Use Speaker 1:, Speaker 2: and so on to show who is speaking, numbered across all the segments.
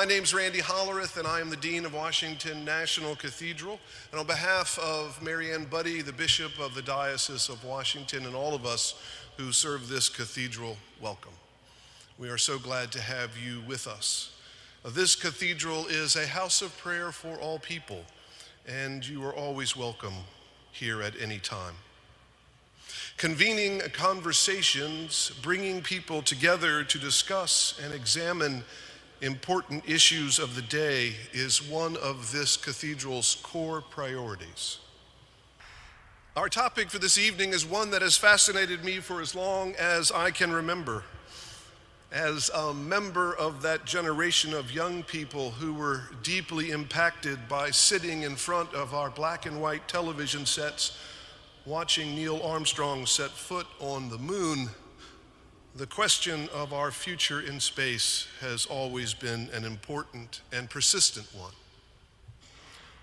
Speaker 1: My name's Randy Hollerith, and I am the Dean of Washington National Cathedral. And on behalf of Mary Ann Buddy, the Bishop of the Diocese of Washington, and all of us who serve this cathedral, welcome. We are so glad to have you with us. This cathedral is a house of prayer for all people, and you are always welcome here at any time. Convening conversations, bringing people together to discuss and examine important issues of the day is one of this cathedral's core priorities. Our topic for this evening is one that has fascinated me for as long as I can remember. As a member of that generation of young people who were deeply impacted by sitting in front of our black and white television sets, watching Neil Armstrong set foot on the moon, the question of our future in space has always been an important and persistent one.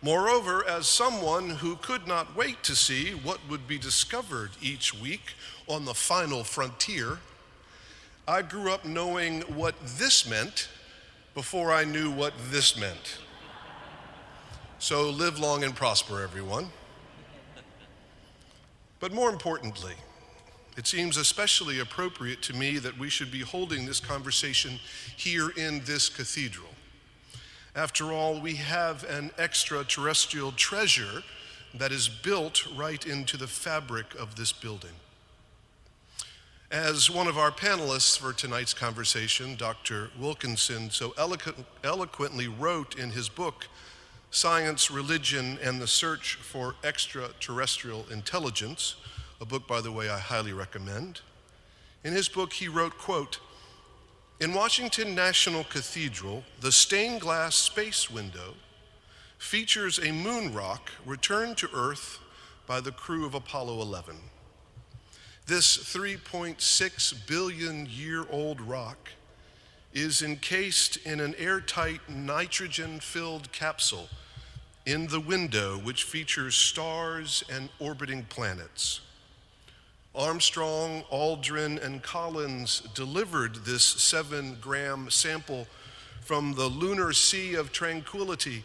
Speaker 1: Moreover, as someone who could not wait to see what would be discovered each week on the final frontier, I grew up knowing what this meant before I knew what this meant. So live long and prosper, everyone. But more importantly, it seems especially appropriate to me that we should be holding this conversation here in this cathedral. After all, we have an extraterrestrial treasure that is built right into the fabric of this building. As one of our panelists for tonight's conversation, Dr. Wilkinson, so eloquently wrote in his book, Science, Religion, and the Search for Extraterrestrial Intelligence, a book, by the way, I highly recommend. In his book, he wrote, quote, "In Washington National Cathedral, the stained glass space window features a moon rock returned to Earth by the crew of Apollo 11. This 3.6 billion year old rock is encased in an airtight nitrogen-filled capsule in the window, which features stars and orbiting planets. Armstrong, Aldrin, and Collins delivered this 7-gram sample from the lunar Sea of Tranquility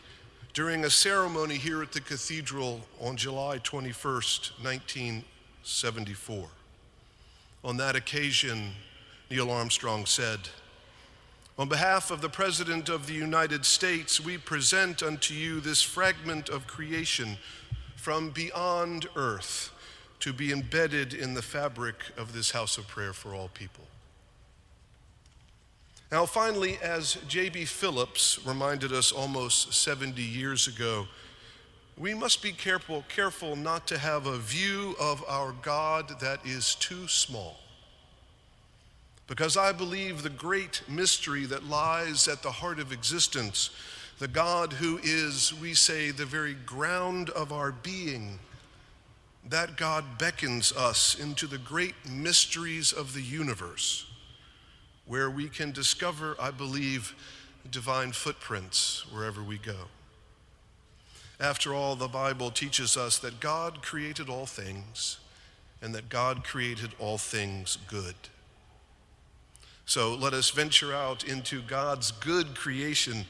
Speaker 1: during a ceremony here at the cathedral on July 21st, 1974. On that occasion, Neil Armstrong said, 'On behalf of the President of the United States, we present unto you this fragment of creation from beyond Earth to be embedded in the fabric of this house of prayer for all people.'" Now finally, as J.B. Phillips reminded us almost 70 years ago, we must be careful not to have a view of our God that is too small. Because I believe the great mystery that lies at the heart of existence, the God who is, we say, the very ground of our being, that God beckons us into the great mysteries of the universe, where we can discover, I believe, divine footprints wherever we go. After all, the Bible teaches us that God created all things, and that God created all things good. So let us venture out into God's good creation,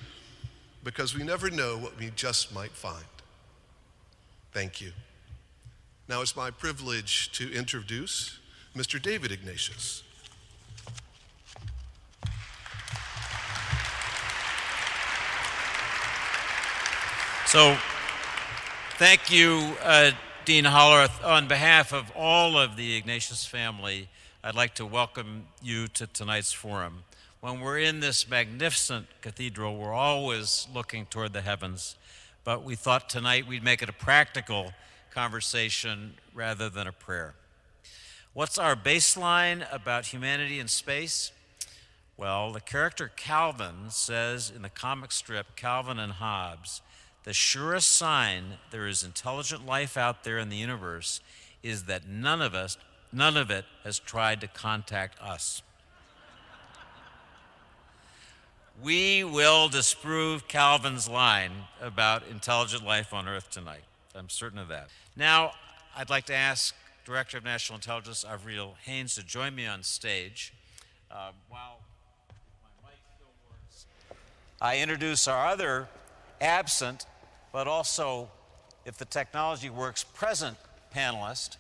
Speaker 1: because we never know what we just might find. Thank you. Now it's my privilege to introduce Mr. David Ignatius.
Speaker 2: So, thank you, Dean Hollerith. On behalf of all of the Ignatius family, I'd like to welcome you to tonight's forum. When we're in this magnificent cathedral, we're always looking toward the heavens, but we thought tonight we'd make it a practical conversation rather than a prayer. What's our baseline about humanity in space? Well, the character Calvin says in the comic strip Calvin and Hobbes, the surest sign there is intelligent life out there in the universe is that none of it has tried to contact us. We will disprove Calvin's line about intelligent life on Earth tonight. I'm certain of that. Now, I'd like to ask Director of National Intelligence, Avril Haines, to join me on stage. While my mic still works. I introduce our other absent, but also, if the technology works, present panelist,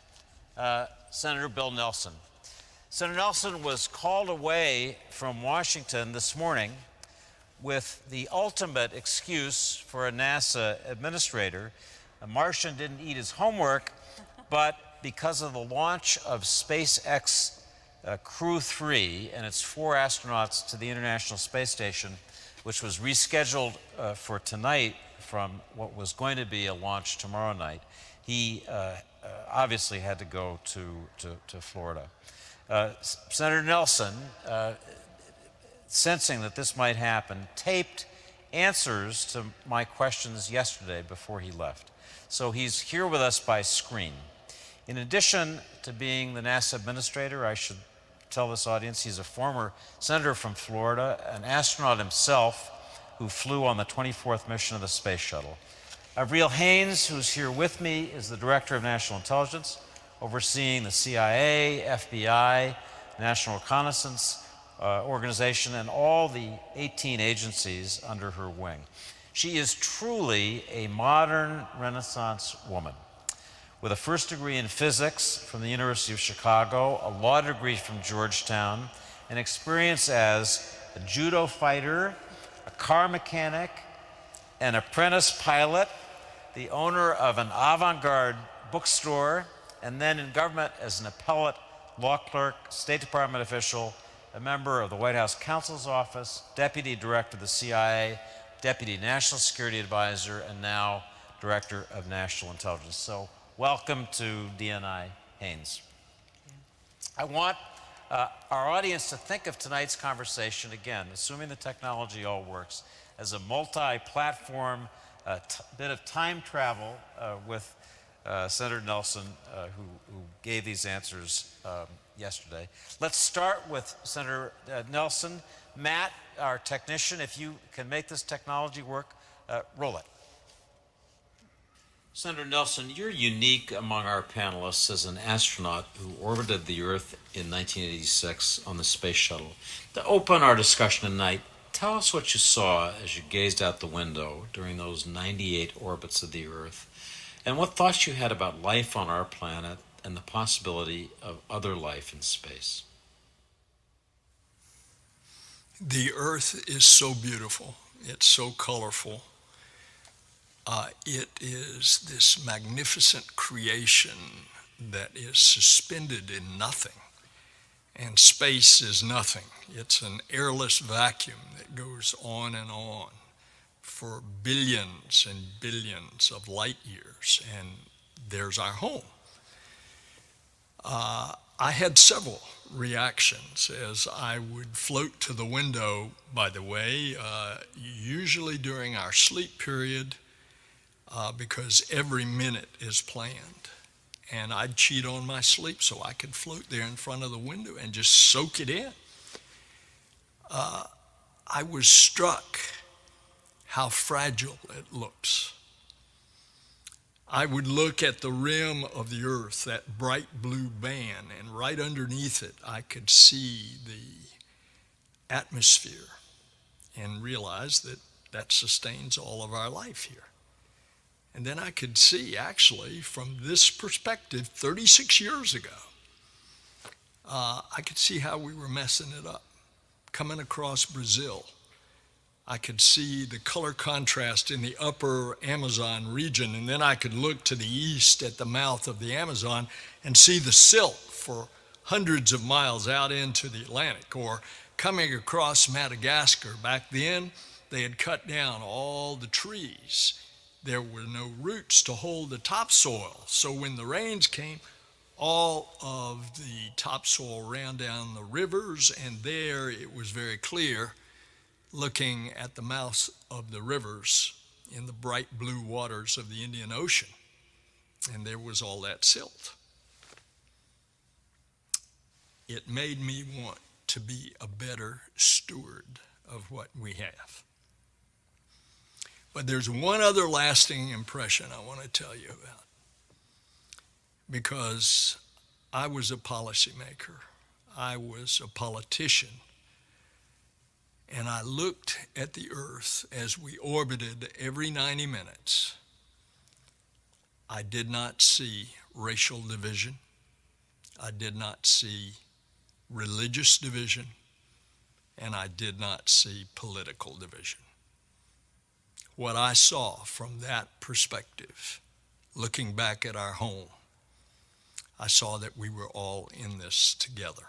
Speaker 2: Senator Bill Nelson. Senator Nelson was called away from Washington this morning with the ultimate excuse for a NASA administrator. A Martian didn't eat his homework, but because of the launch of SpaceX Crew 3 and its 4 astronauts to the International Space Station, which was rescheduled for tonight from what was going to be a launch tomorrow night, he obviously had to go to Florida. Senator Nelson, sensing that this might happen, taped answers to my questions yesterday before he left. So he's here with us by screen. In addition to being the NASA administrator, I should tell this audience he's a former senator from Florida, an astronaut himself who flew on the 24th mission of the Space Shuttle. Avril Haines, who's here with me, is the Director of National Intelligence, overseeing the CIA, FBI, National Reconnaissance Organization, and all the 18 agencies under her wing. She is truly a modern Renaissance woman, with a first degree in physics from the University of Chicago, a law degree from Georgetown, and experience as a judo fighter, a car mechanic, an apprentice pilot, the owner of an avant-garde bookstore, and then in government as an appellate, law clerk, State Department official, a member of the White House Counsel's Office, Deputy Director of the CIA, Deputy National Security Advisor, and now Director of National Intelligence. So welcome to DNI Haines. I want our audience to think of tonight's conversation, again, assuming the technology all works, as a multi-platform bit of time travel with Senator Nelson, who gave these answers yesterday. Let's start with Senator Nelson. Matt, our technician, if you can make this technology work, roll it. Senator Nelson, you're unique among our panelists as an astronaut who orbited the Earth in 1986 on the Space Shuttle. To open our discussion tonight, tell us what you saw as you gazed out the window during those 98 orbits of the Earth, and what thoughts you had about life on our planet and the possibility of other life in space.
Speaker 3: The Earth is so beautiful. It's so colorful. It is this magnificent creation that is suspended in nothing. And space is nothing. It's an airless vacuum that goes on and on for billions and billions of light years. And there's our home. I had several reactions as I would float to the window, by the way, usually during our sleep period, because every minute is planned. And I'd cheat on my sleep so I could float there in front of the window and just soak it in. I was struck how fragile it looks. I would look at the rim of the Earth, that bright blue band, and right underneath it I could see the atmosphere and realize that that sustains all of our life here. And then I could see, actually, from this perspective, 36 years ago, I could see how we were messing it up. Coming across Brazil, I could see the color contrast in the upper Amazon region, and then I could look to the east at the mouth of the Amazon and see the silt for hundreds of miles out into the Atlantic. Or coming across Madagascar, back then, they had cut down all the trees. There were no roots to hold the topsoil. So when the rains came, all of the topsoil ran down the rivers, and there it was very clear, looking at the mouths of the rivers in the bright blue waters of the Indian Ocean. And there was all that silt. It made me want to be a better steward of what we have. But there's one other lasting impression I want to tell you about. Because I was a policymaker. I was a politician. and I looked at the Earth as we orbited every 90 minutes, I did not see racial division. I did not see religious division, and I did not see political division. What I saw from that perspective, looking back at our home, I saw that we were all in this together.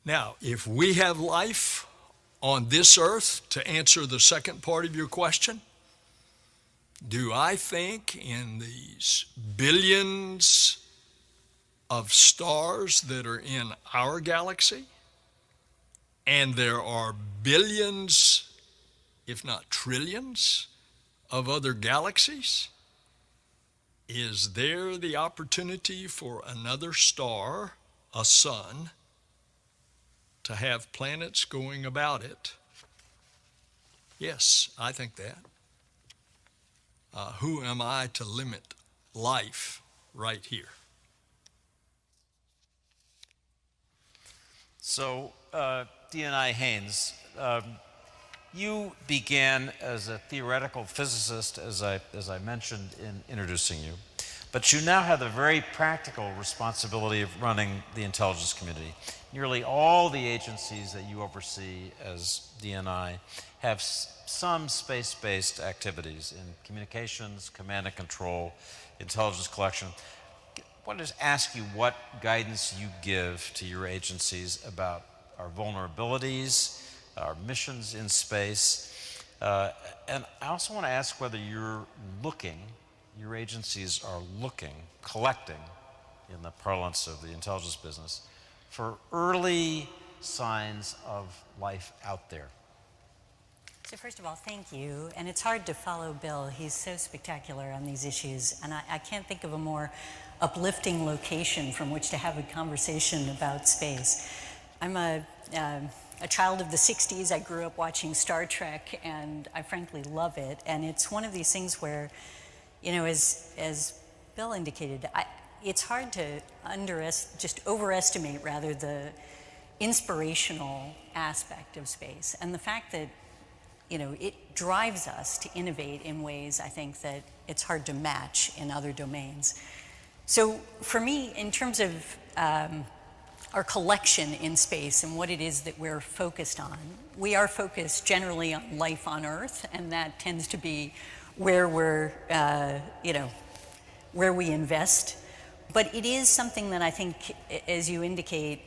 Speaker 3: Now, if we have life on this earth, to answer the second part of your question, do I think in these billions of stars that are in our galaxy, and there are billions, if not trillions, of other galaxies, is there the opportunity for another star, a sun, to have planets going about it? Yes, I think that. Who am I to limit life right here?
Speaker 2: So, D.N.I. Haines, you began as a theoretical physicist, as I mentioned in introducing you, but you now have the very practical responsibility of running the intelligence community. Nearly all the agencies that you oversee as D.N.I. have some space-based activities in communications, command and control, intelligence collection. I wanted to ask you what guidance you give to your agencies about our vulnerabilities, our missions in space, and I also want to ask whether your agencies are looking, collecting, in the parlance of the intelligence business, for early signs of life out there.
Speaker 4: So first of all, thank you. And it's hard to follow Bill. He's so spectacular on these issues. And I can't think of a more uplifting location from which to have a conversation about space. I'm a child of the 60s. I grew up watching Star Trek, and I frankly love it. And it's one of these things where, you know, as Bill indicated, it's hard to overestimate rather the inspirational aspect of space, and the fact that, you know, it drives us to innovate in ways I think that it's hard to match in other domains. So for me, in terms of our collection in space and what it is that we're focused on, we are focused generally on life on Earth, and that tends to be where we're, where we invest. But it is something that I think, as you indicate,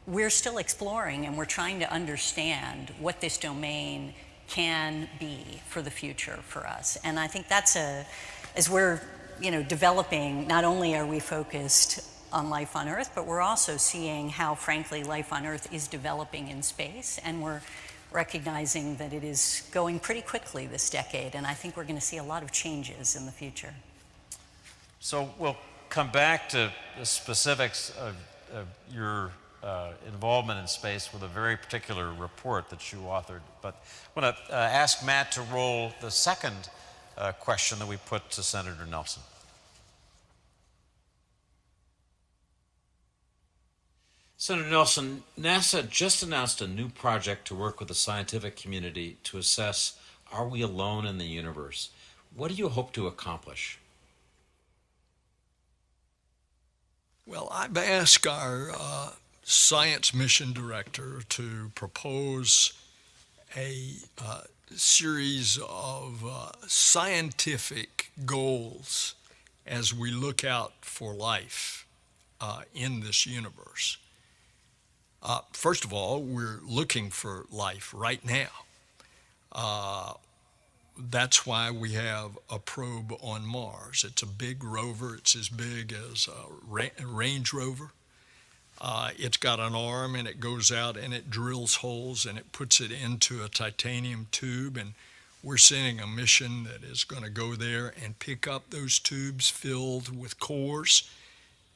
Speaker 4: we're still exploring, and we're trying to understand what this domain can be for the future for us. And I think that's as we're, developing, not only are we focused on life on Earth, but we're also seeing how, frankly, life on Earth is developing in space, and we're recognizing that it is going pretty quickly this decade, and I think we're going to see a lot of changes in the future.
Speaker 2: So we'll come back to the specifics of your involvement in space with a very particular report that you authored. But I want to ask Matt to roll the second question that we put to Senator Nelson. Senator Nelson, NASA just announced a new project to work with the scientific community to assess, are we alone in the universe? What do you hope to accomplish?
Speaker 3: Well, I've asked our science mission director to propose a series of scientific goals as we look out for life in this universe. First of all, we're looking for life right now. That's why we have a probe on Mars. It's a big rover. It's as big as a Range Rover. It's got an arm, and it goes out and it drills holes and it puts it into a titanium tube, and we're sending a mission that is going to go there and pick up those tubes filled with cores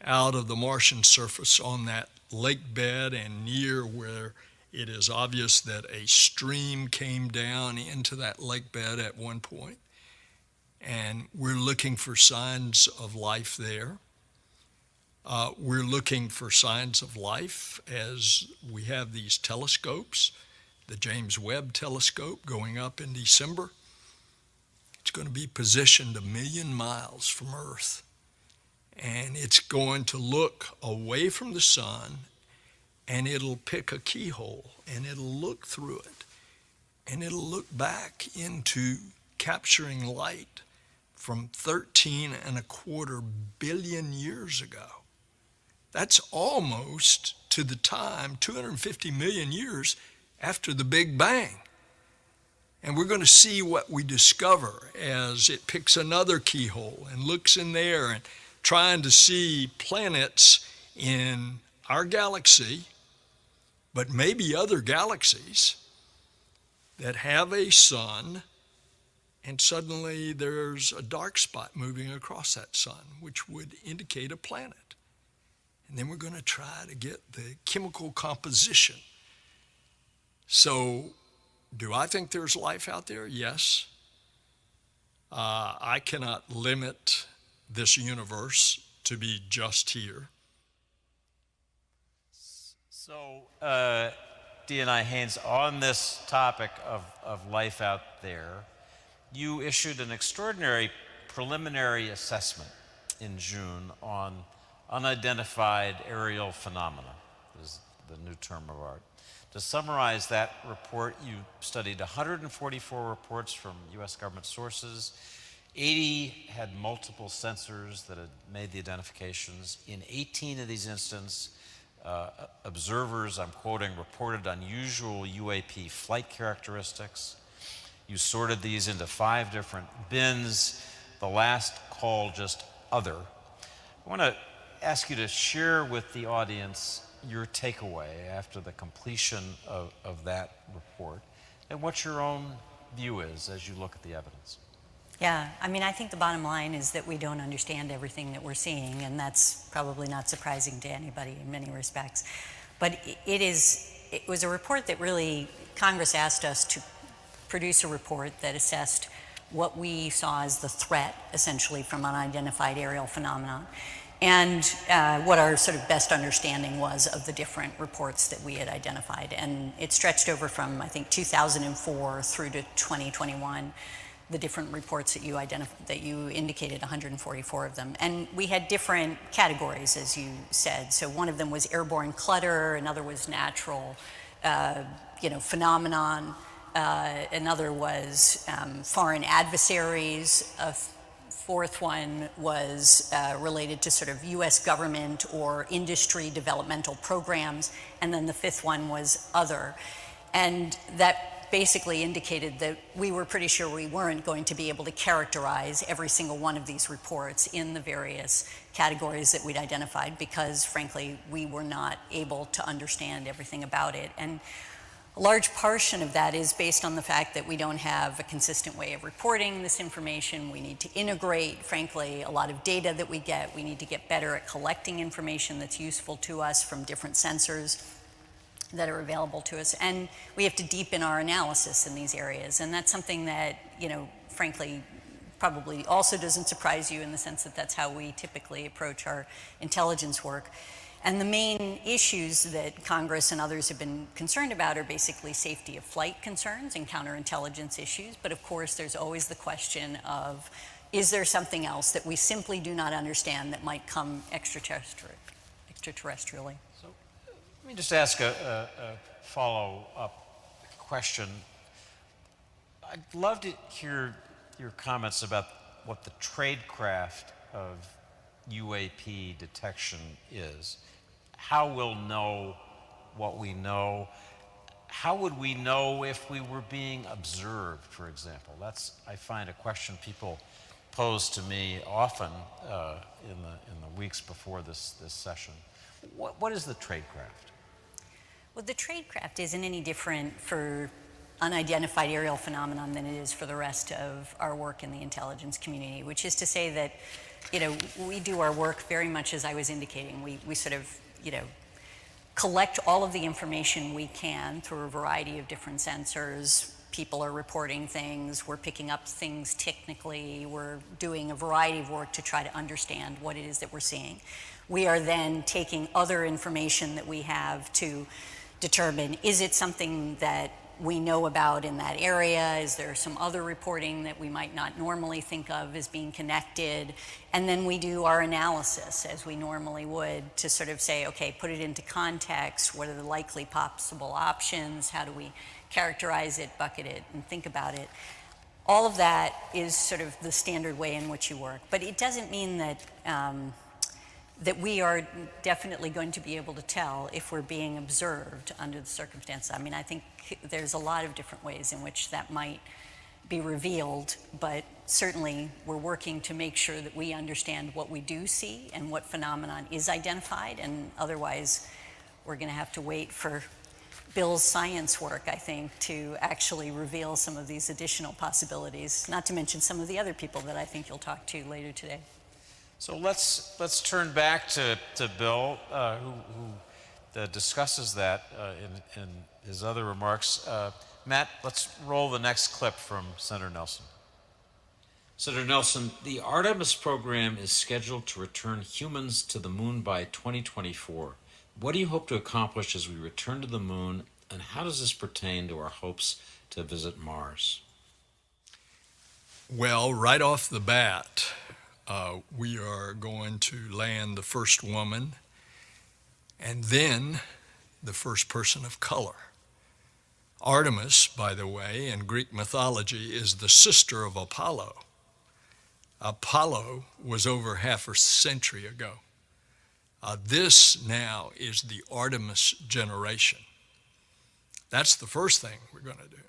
Speaker 3: out of the Martian surface on that lake bed and near where it is obvious that a stream came down into that lake bed at one point. And we're looking for signs of life there. We're looking for signs of life as we have these telescopes. The James Webb telescope going up in December. It's going to be positioned 1 million miles from Earth. And it's going to look away from the sun, and it'll pick a keyhole, and it'll look through it. And it'll look back into capturing light from 13.25 billion years ago. That's almost to the time, 250 million years after the Big Bang. And we're going to see what we discover as it picks another keyhole and looks in there and trying to see planets in our galaxy, but maybe other galaxies that have a sun, and suddenly there's a dark spot moving across that sun, which would indicate a planet. And then we're going to try to get the chemical composition. So, do I think there's life out there? Yes. I cannot limit this universe to be just here.
Speaker 2: So, D&I Haines, on this topic of life out there, you issued an extraordinary preliminary assessment in June on unidentified aerial phenomena, is the new term of art. To summarize that report, you studied 144 reports from U.S. government sources. 80 had multiple sensors that had made the identifications. In 18 of these instances, observers, I'm quoting, reported unusual UAP flight characteristics. You sorted these into 5 different bins. The last called just other. I want to ask you to share with the audience your takeaway after the completion of that report and what your own view is as you look at the evidence.
Speaker 4: Yeah, I mean, I think the bottom line is that we don't understand everything that we're seeing, and that's probably not surprising to anybody in many respects. But it was a report that really, Congress asked us to produce a report that assessed what we saw as the threat, essentially, from unidentified aerial phenomena, and what our sort of best understanding was of the different reports that we had identified. And it stretched over from, I think, 2004 through to 2021, the different reports that you indicated, 144 of them. And we had different categories, as you said. So one of them was airborne clutter, another was natural phenomenon, another was foreign adversaries, a fourth one was related to sort of U.S. government or industry developmental programs, and then the fifth one was other. And that basically indicated that we were pretty sure we weren't going to be able to characterize every single one of these reports in the various categories that we'd identified because, frankly, we were not able to understand everything about it. And a large portion of that is based on the fact that we don't have a consistent way of reporting this information. We need to integrate, frankly, a lot of data that we get. We need to get better at collecting information that's useful to us from different sensors that are available to us. And we have to deepen our analysis in these areas. And that's something that, frankly, probably also doesn't surprise you in the sense that that's how we typically approach our intelligence work. And the main issues that Congress and others have been concerned about are basically safety of flight concerns and counterintelligence issues. But of course, there's always the question of, is there something else that we simply do not understand that might come extraterrestrially?
Speaker 2: Let me just ask a follow-up question. I'd love to hear your comments about what the tradecraft of UAP detection is. How we'll know what we know. How would we know if we were being observed, for example? That's, I find, a question people pose to me often in the weeks before this session. What is the tradecraft?
Speaker 4: Well, the tradecraft isn't any different for unidentified aerial phenomenon than it is for the rest of our work in the intelligence community, which is to say that, we do our work very much as I was indicating. We sort of, collect all of the information we can through a variety of different sensors, people are reporting things, we're picking up things technically, we're doing a variety of work to try to understand what it is that we're seeing. We are then taking other information that we have to determine, is it something that we know about in that area? Is there some other reporting that we might not normally think of as being connected? And then we do our analysis as we normally would to sort of say, okay, put it into context. What are the likely possible options? How do we characterize it, bucket it, and think about it? All of that is sort of the standard way in which you work. But it doesn't mean that that we are definitely going to be able to tell if we're being observed under the circumstances. I mean, I think there's a lot of different ways in which that might be revealed, but certainly we're working to make sure that we understand what we do see and what phenomenon is identified, and otherwise we're going to have to wait for Bill's science work, I think, to actually reveal some of these additional possibilities, not to mention some of the other people that I think you'll talk to later today.
Speaker 2: So let's turn back to Bill, who discusses that in his other remarks. Matt, let's roll the next clip from Senator Nelson.
Speaker 5: Senator Nelson, the Artemis program is scheduled to return humans to the moon by 2024. What do you hope to accomplish as we return to the moon, and how does this pertain to our hopes to visit Mars?
Speaker 3: Well, right off the bat, we are going to land the first woman and then the first person of color. Artemis, by the way, in Greek mythology is the sister of Apollo. Apollo was over half a century ago. This now is the Artemis generation. That's the first thing we're going to do.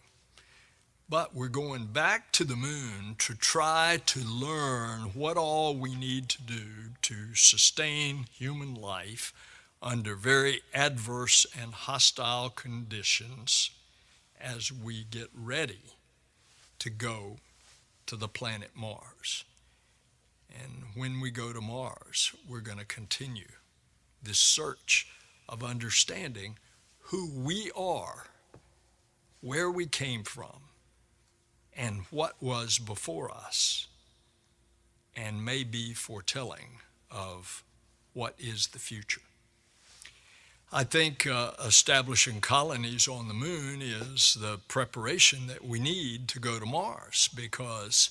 Speaker 3: But we're going back to the moon to try to learn what all we need to do to sustain human life under very adverse and hostile conditions as we get ready to go to the planet Mars. And when we go to Mars, we're going to continue this search of understanding who we are, where we came from, and what was before us, and may be foretelling of what is the future. I think establishing colonies on the moon is the preparation that we need to go to Mars, because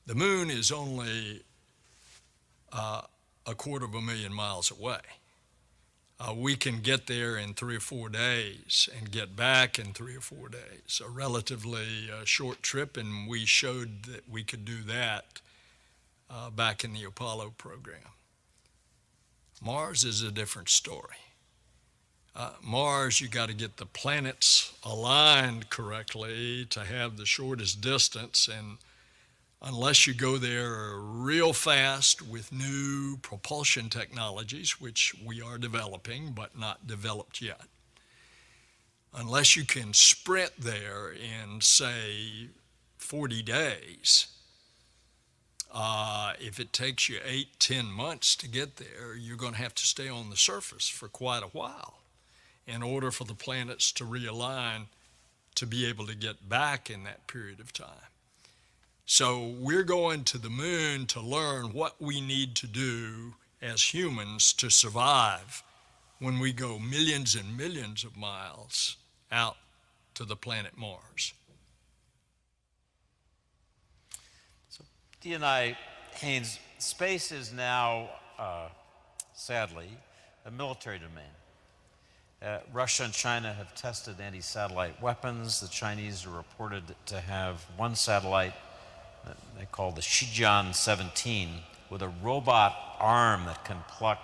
Speaker 3: the moon is only 250,000 miles away. We can get there in 3 or 4 days and get back in 3 or 4 days, a relatively short trip, and we showed that we could do that back in the Apollo program. Mars is a different story. Mars, you got to get the planets aligned correctly to have the shortest distance, and unless you go there real fast with new propulsion technologies, which we are developing but not developed yet, unless you can sprint there in, say, 40 days, if it takes you 8-10 months to get there, you're going to have to stay on the surface for quite a while in order for the planets to realign to be able to get back in that period of time. So we're going to the moon to learn what we need to do as humans to survive when we go millions and millions of miles out to the planet Mars.
Speaker 2: So D&I Haines, space is now, sadly, a military domain. Russia and China have tested anti-satellite weapons. The Chinese are reported to have one satellite that they call the Shijian-17 with a robot arm that can pluck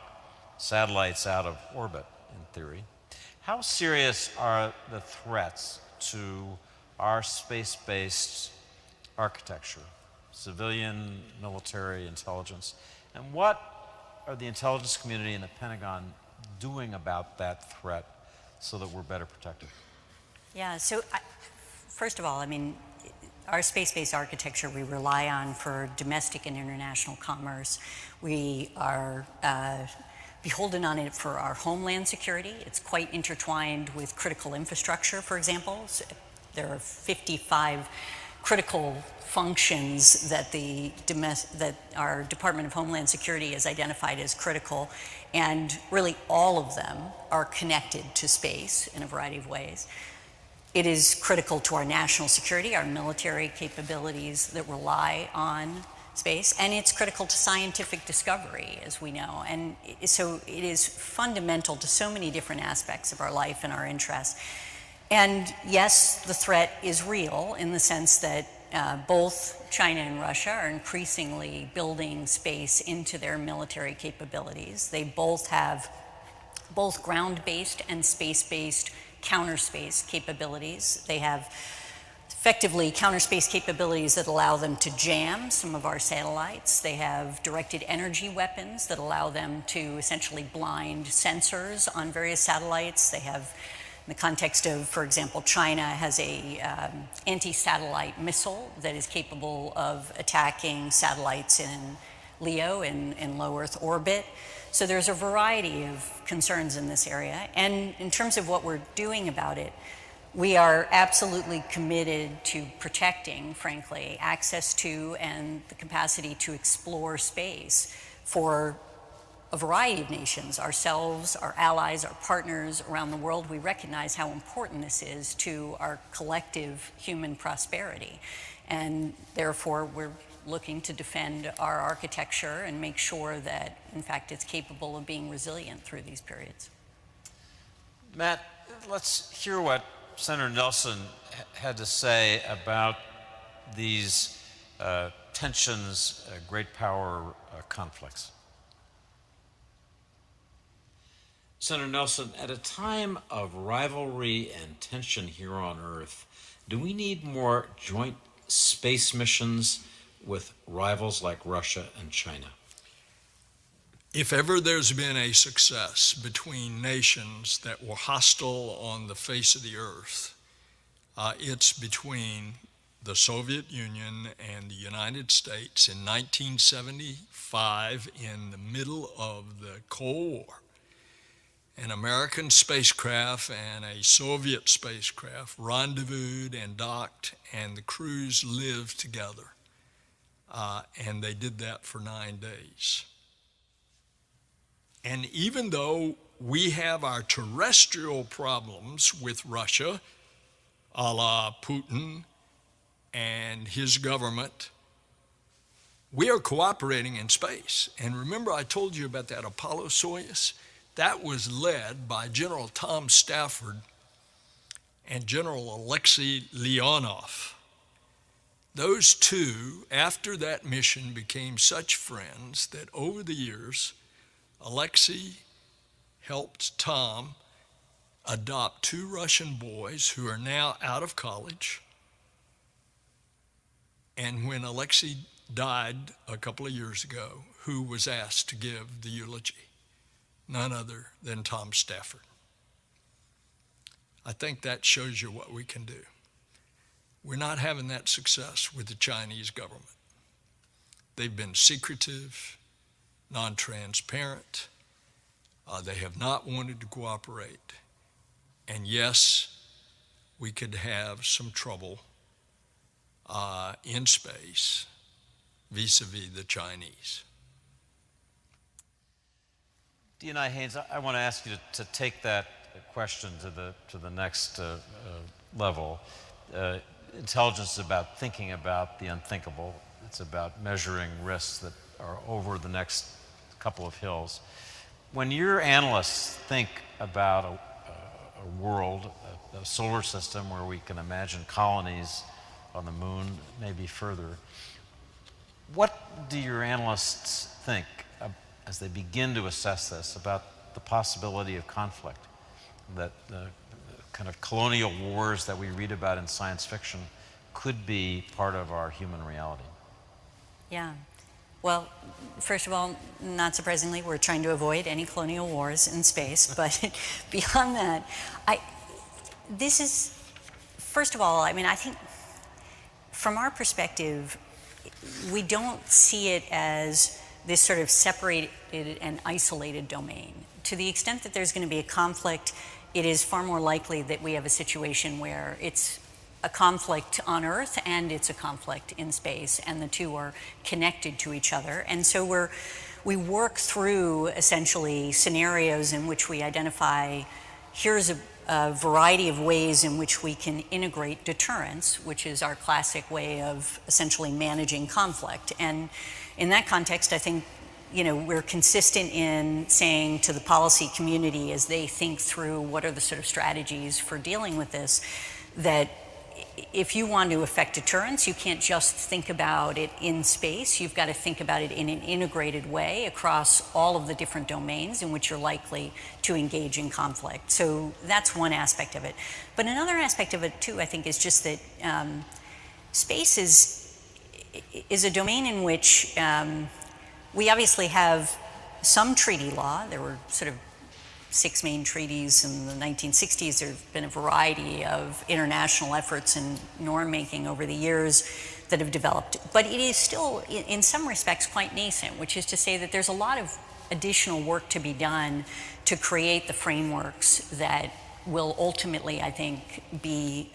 Speaker 2: satellites out of orbit, in theory. How serious are the threats to our space-based architecture, civilian, military, intelligence? And what are the intelligence community and the Pentagon doing about that threat so that we're better protected?
Speaker 4: Yeah, so first of all, I mean, our space-based architecture we rely on for domestic and international commerce. We are beholden on it for our homeland security. It's quite intertwined with critical infrastructure, for example. So There are 55 critical functions that that our Department of Homeland Security has identified as critical, and really all of them are connected to space in a variety of ways. It is critical to our national security, our military capabilities that rely on space, and it's critical to scientific discovery, as we know. And so it is fundamental to so many different aspects of our life and our interests. And yes, the threat is real in the sense that both China and Russia are increasingly building space into their military capabilities. They both have both ground-based and space-based counter-space capabilities. They have effectively counter-space capabilities that allow them to jam some of our satellites. They have directed energy weapons that allow them to essentially blind sensors on various satellites. They have, in the context of, for example, China has a anti-satellite missile that is capable of attacking satellites in LEO, in low Earth orbit. So there's a variety of concerns in this area. And in terms of what we're doing about it, we are absolutely committed to protecting, frankly, access to and the capacity to explore space for a variety of nations, ourselves, our allies, our partners around the world. We recognize how important this is to our collective human prosperity. And therefore, we're looking to defend our architecture and make sure that, in fact, it's capable of being resilient through these periods.
Speaker 2: Matt, let's hear what Senator Nelson had to say about these tensions, great power conflicts.
Speaker 5: Senator Nelson, at a time of rivalry and tension here on Earth, do we need more joint space missions with rivals like Russia and China?
Speaker 3: If ever there's been a success between nations that were hostile on the face of the earth, it's between the Soviet Union and the United States in 1975, in the middle of the Cold War. An American spacecraft and a Soviet spacecraft rendezvoused and docked, and the crews lived together. And they did that for 9 days. And even though we have our terrestrial problems with Russia, a la Putin and his government, we are cooperating in space. And remember I told you about that Apollo-Soyuz? That was led by General Tom Stafford and General Alexei Leonov. Those two, after that mission, became such friends that over the years, Alexei helped Tom adopt 2 Russian boys who are now out of college. And when Alexei died a couple of years ago, who was asked to give the eulogy? None other than Tom Stafford. I think that shows you what we can do. We're not having that success with the Chinese government. They've been secretive, non-transparent. They have not wanted to cooperate. And yes, we could have some trouble in space vis-a-vis the Chinese.
Speaker 2: D&I Haines, I want to ask you to take that question to the next level. Intelligence is about thinking about the unthinkable. It's about measuring risks that are over the next couple of hills. When your analysts think about a world, a solar system where we can imagine colonies on the moon, maybe further, what do your analysts think as they begin to assess this about the possibility of conflict, that the kind of colonial wars that we read about in science fiction could be part of our human reality?
Speaker 4: Yeah. Well, first of all, not surprisingly, we're trying to avoid any colonial wars in space. But beyond that, this is, first of all, I mean, I think from our perspective, we don't see it as this sort of separated and isolated domain. To the extent that there's going to be a conflict, it is far more likely that we have a situation where it's a conflict on Earth and it's a conflict in space, and the two are connected to each other. And so we work through essentially scenarios in which we identify, here's a variety of ways in which we can integrate deterrence, which is our classic way of essentially managing conflict. And in that context, I think, we're consistent in saying to the policy community as they think through what are the sort of strategies for dealing with this, that if you want to affect deterrence, you can't just think about it in space. You've got to think about it in an integrated way across all of the different domains in which you're likely to engage in conflict. So that's one aspect of it. But another aspect of it, too, I think, is just that space is a domain in which we obviously have some treaty law. There were sort of 6 main treaties in the 1960s. There have been a variety of international efforts and norm making over the years that have developed. But it is still, in some respects, quite nascent, which is to say that there's a lot of additional work to be done to create the frameworks that will ultimately, I think, be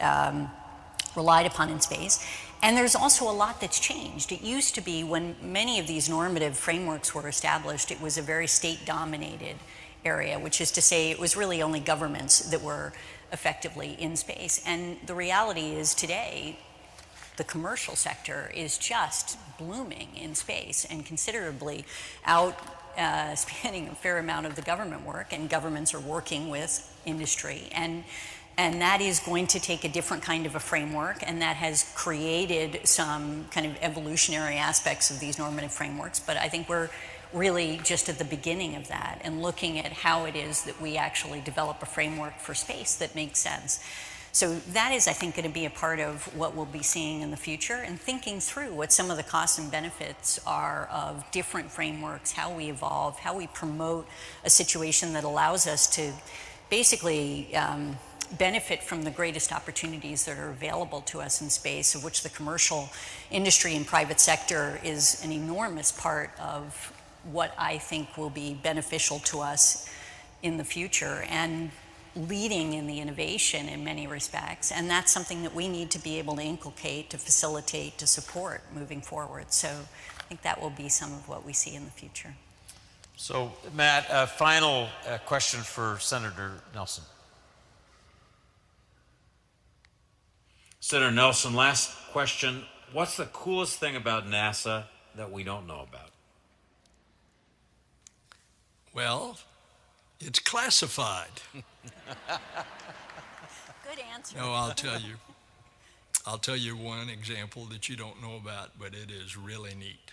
Speaker 4: relied upon in space. And there's also a lot that's changed. It used to be, when many of these normative frameworks were established, it was a very state-dominated area, which is to say it was really only governments that were effectively in space. And the reality is today, the commercial sector is just blooming in space and considerably spanning a fair amount of the government work, and governments are working with industry. And that is going to take a different kind of a framework, and that has created some kind of evolutionary aspects of these normative frameworks. But I think we're really just at the beginning of that and looking at how it is that we actually develop a framework for space that makes sense. So that is, I think, going to be a part of what we'll be seeing in the future, and thinking through what some of the costs and benefits are of different frameworks, how we evolve, how we promote a situation that allows us to basically benefit from the greatest opportunities that are available to us in space, of which the commercial industry and private sector is an enormous part of what I think will be beneficial to us in the future, and leading in the innovation in many respects. And that's something that we need to be able to inculcate, to facilitate, to support moving forward. So I think that will be some of what we see in the future.
Speaker 2: So, Matt, a final question for Senator Nelson.
Speaker 5: Senator Nelson, last question. What's the coolest thing about NASA that we don't know about?
Speaker 3: Well, it's classified.
Speaker 4: Good answer.
Speaker 3: No, I'll tell you one example that you don't know about, but it is really neat.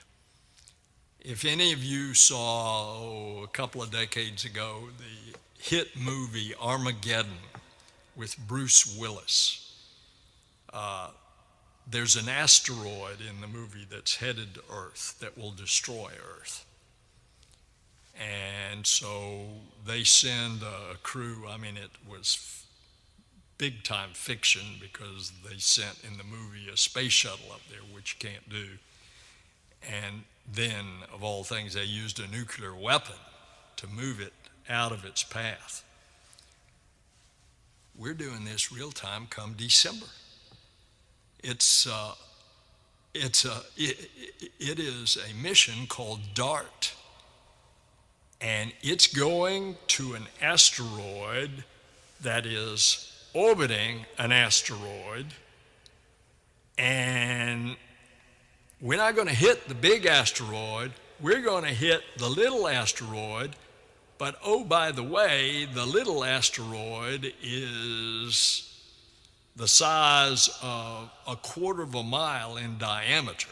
Speaker 3: If any of you saw, a couple of decades ago, the hit movie Armageddon with Bruce Willis, there's an asteroid in the movie that's headed to Earth that will destroy Earth. And so they send a crew. I mean, it was big time fiction, because they sent in the movie a space shuttle up there, which you can't do. And then, of all things, they used a nuclear weapon to move it out of its path. We're doing this real time come December. It is a mission called DART. And it's going to an asteroid that is orbiting an asteroid. And we're not going to hit the big asteroid. We're going to hit the little asteroid. But oh, by the way, the little asteroid is the size of 1/4 mile in diameter.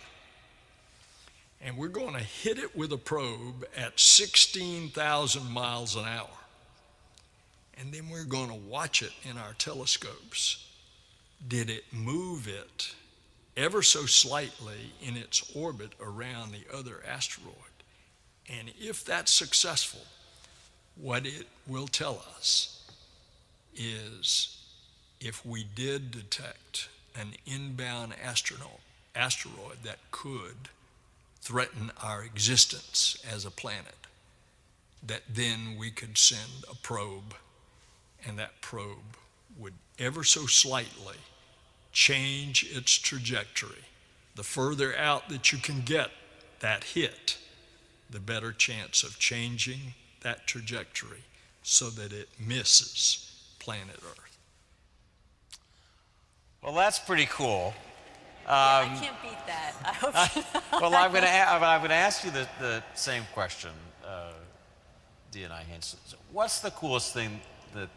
Speaker 3: And we're going to hit it with a probe at 16,000 miles an hour. And then we're going to watch it in our telescopes. Did it move it ever so slightly in its orbit around the other asteroid? And if that's successful, what it will tell us is, if we did detect an inbound asteroid that could threaten our existence as a planet, that then we could send a probe, and that probe would ever so slightly change its trajectory. The further out that you can get that hit, the better chance of changing that trajectory so that it misses planet Earth.
Speaker 2: Well, that's pretty cool.
Speaker 4: I can't beat that. I hope
Speaker 2: Well, I'm going to ask you the same question, D&I Haines. What's the coolest thing that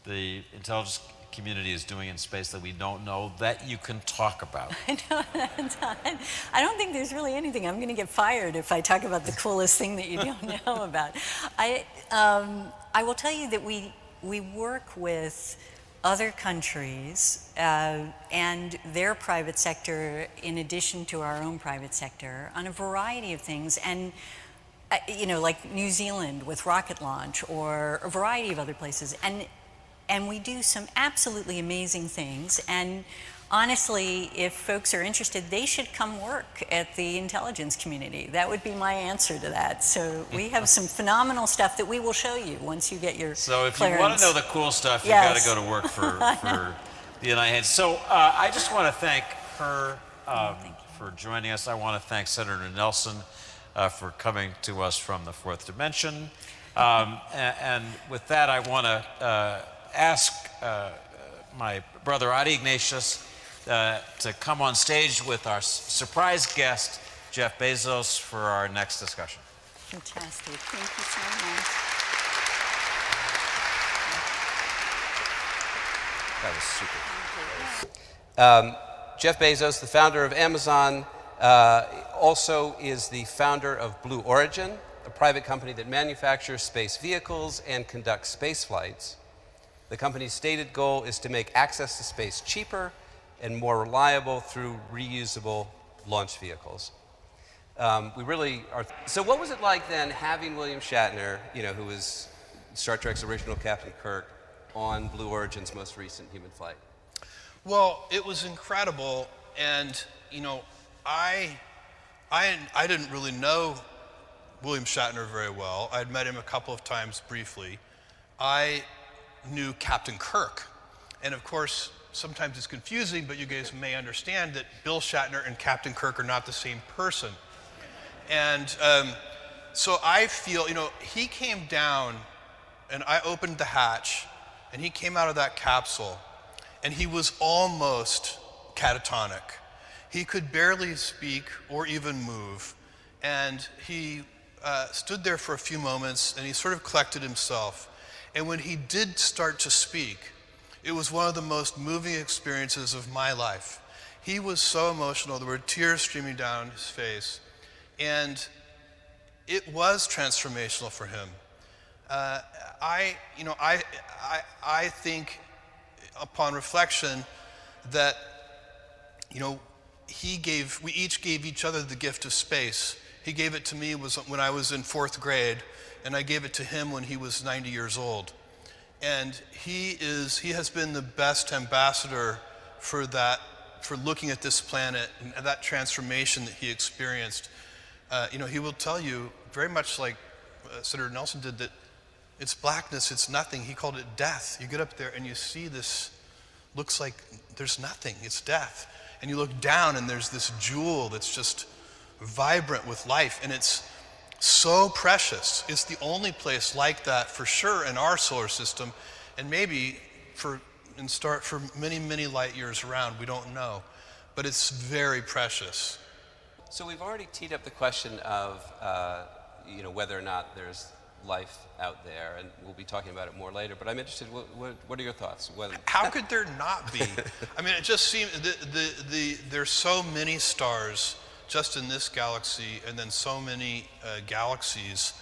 Speaker 2: the intelligence community is doing in space that we don't know that you can talk about?
Speaker 4: I don't think there's really anything. I'm going to get fired if I talk about the coolest thing that you don't know about. I will tell you that we work with other countries and their private sector in addition to our own private sector on a variety of things. And like New Zealand with rocket launch or a variety of other places. And we do some absolutely amazing things. And honestly, if folks are interested, they should come work at the intelligence community. That would be my answer to that. So we have some phenomenal stuff that we will show you once you get your
Speaker 2: So if
Speaker 4: clearance.
Speaker 2: you want to know the cool stuff,
Speaker 4: Yes.
Speaker 2: you've got to go to work for D&I Haines. So I just want to thank her for joining us. I want to thank Senator Nelson for coming to us from the fourth dimension. And with that, I want to ask my brother Adi Ignatius to come on stage with our surprise guest, Jeff Bezos, for our next discussion.
Speaker 4: Fantastic. Thank you so much.
Speaker 2: That was super.
Speaker 6: Jeff Bezos, the founder of Amazon, also is the founder of Blue Origin, a private company that manufactures space vehicles and conducts space flights. The company's stated goal is to make access to space cheaper and more reliable through reusable launch vehicles. We really are. So what was it like then having William Shatner, who was Star Trek's original Captain Kirk, on Blue Origin's most recent human flight?
Speaker 7: Well, it was incredible, and I didn't really know William Shatner very well. I'd met him a couple of times briefly. I knew Captain Kirk, and of course, sometimes it's confusing, but you guys may understand that Bill Shatner and Captain Kirk are not the same person. And so I feel, he came down, and I opened the hatch, and he came out of that capsule, and he was almost catatonic. He could barely speak or even move, and he stood there for a few moments, and he sort of collected himself. And when he did start to speak, it was one of the most moving experiences of my life. He was so emotional, there were tears streaming down his face, and it was transformational for him. I think, upon reflection, that we each gave each other the gift of space. He gave it to me when I was in 4th grade, and I gave it to him when he was 90 years old. And he has been the best ambassador for looking at this planet and that transformation that he experienced. He will tell you, very much like Senator Nelson did, that it's blackness, it's nothing. He called it death. You get up there and you see this, looks like there's nothing, it's death. And you look down and there's this jewel that's just vibrant with life, and it's so precious. It's the only place like that for sure in our solar system, and maybe for many, many light years around, we don't know. But it's very precious.
Speaker 6: So we've already teed up the question of whether or not there's life out there, and we'll be talking about it more later, but I'm interested, what are your thoughts?
Speaker 7: How could there not be? I mean, it just seems, there's so many stars just in this galaxy, and then so many galaxies.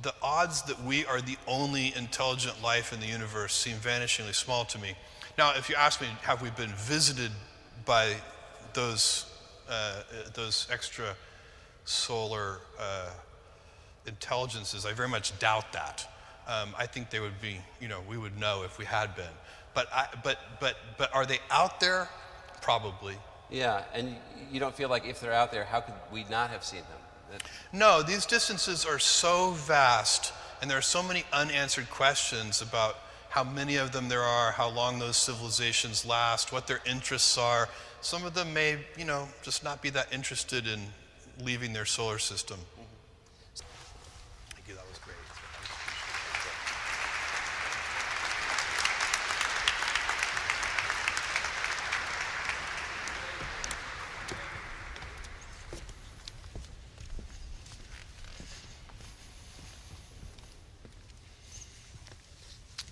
Speaker 7: The odds that we are the only intelligent life in the universe seem vanishingly small to me. Now, if you ask me, have we been visited by those extra solar intelligences? I very much doubt that. I think they would be, we would know if we had been. But are they out there? Probably.
Speaker 6: Yeah, and you don't feel like if they're out there, how could we not have seen them?
Speaker 7: No, these distances are so vast, and there are so many unanswered questions about how many of them there are, how long those civilizations last, what their interests are. Some of them may, just not be that interested in leaving their solar system. Thank you, that was great.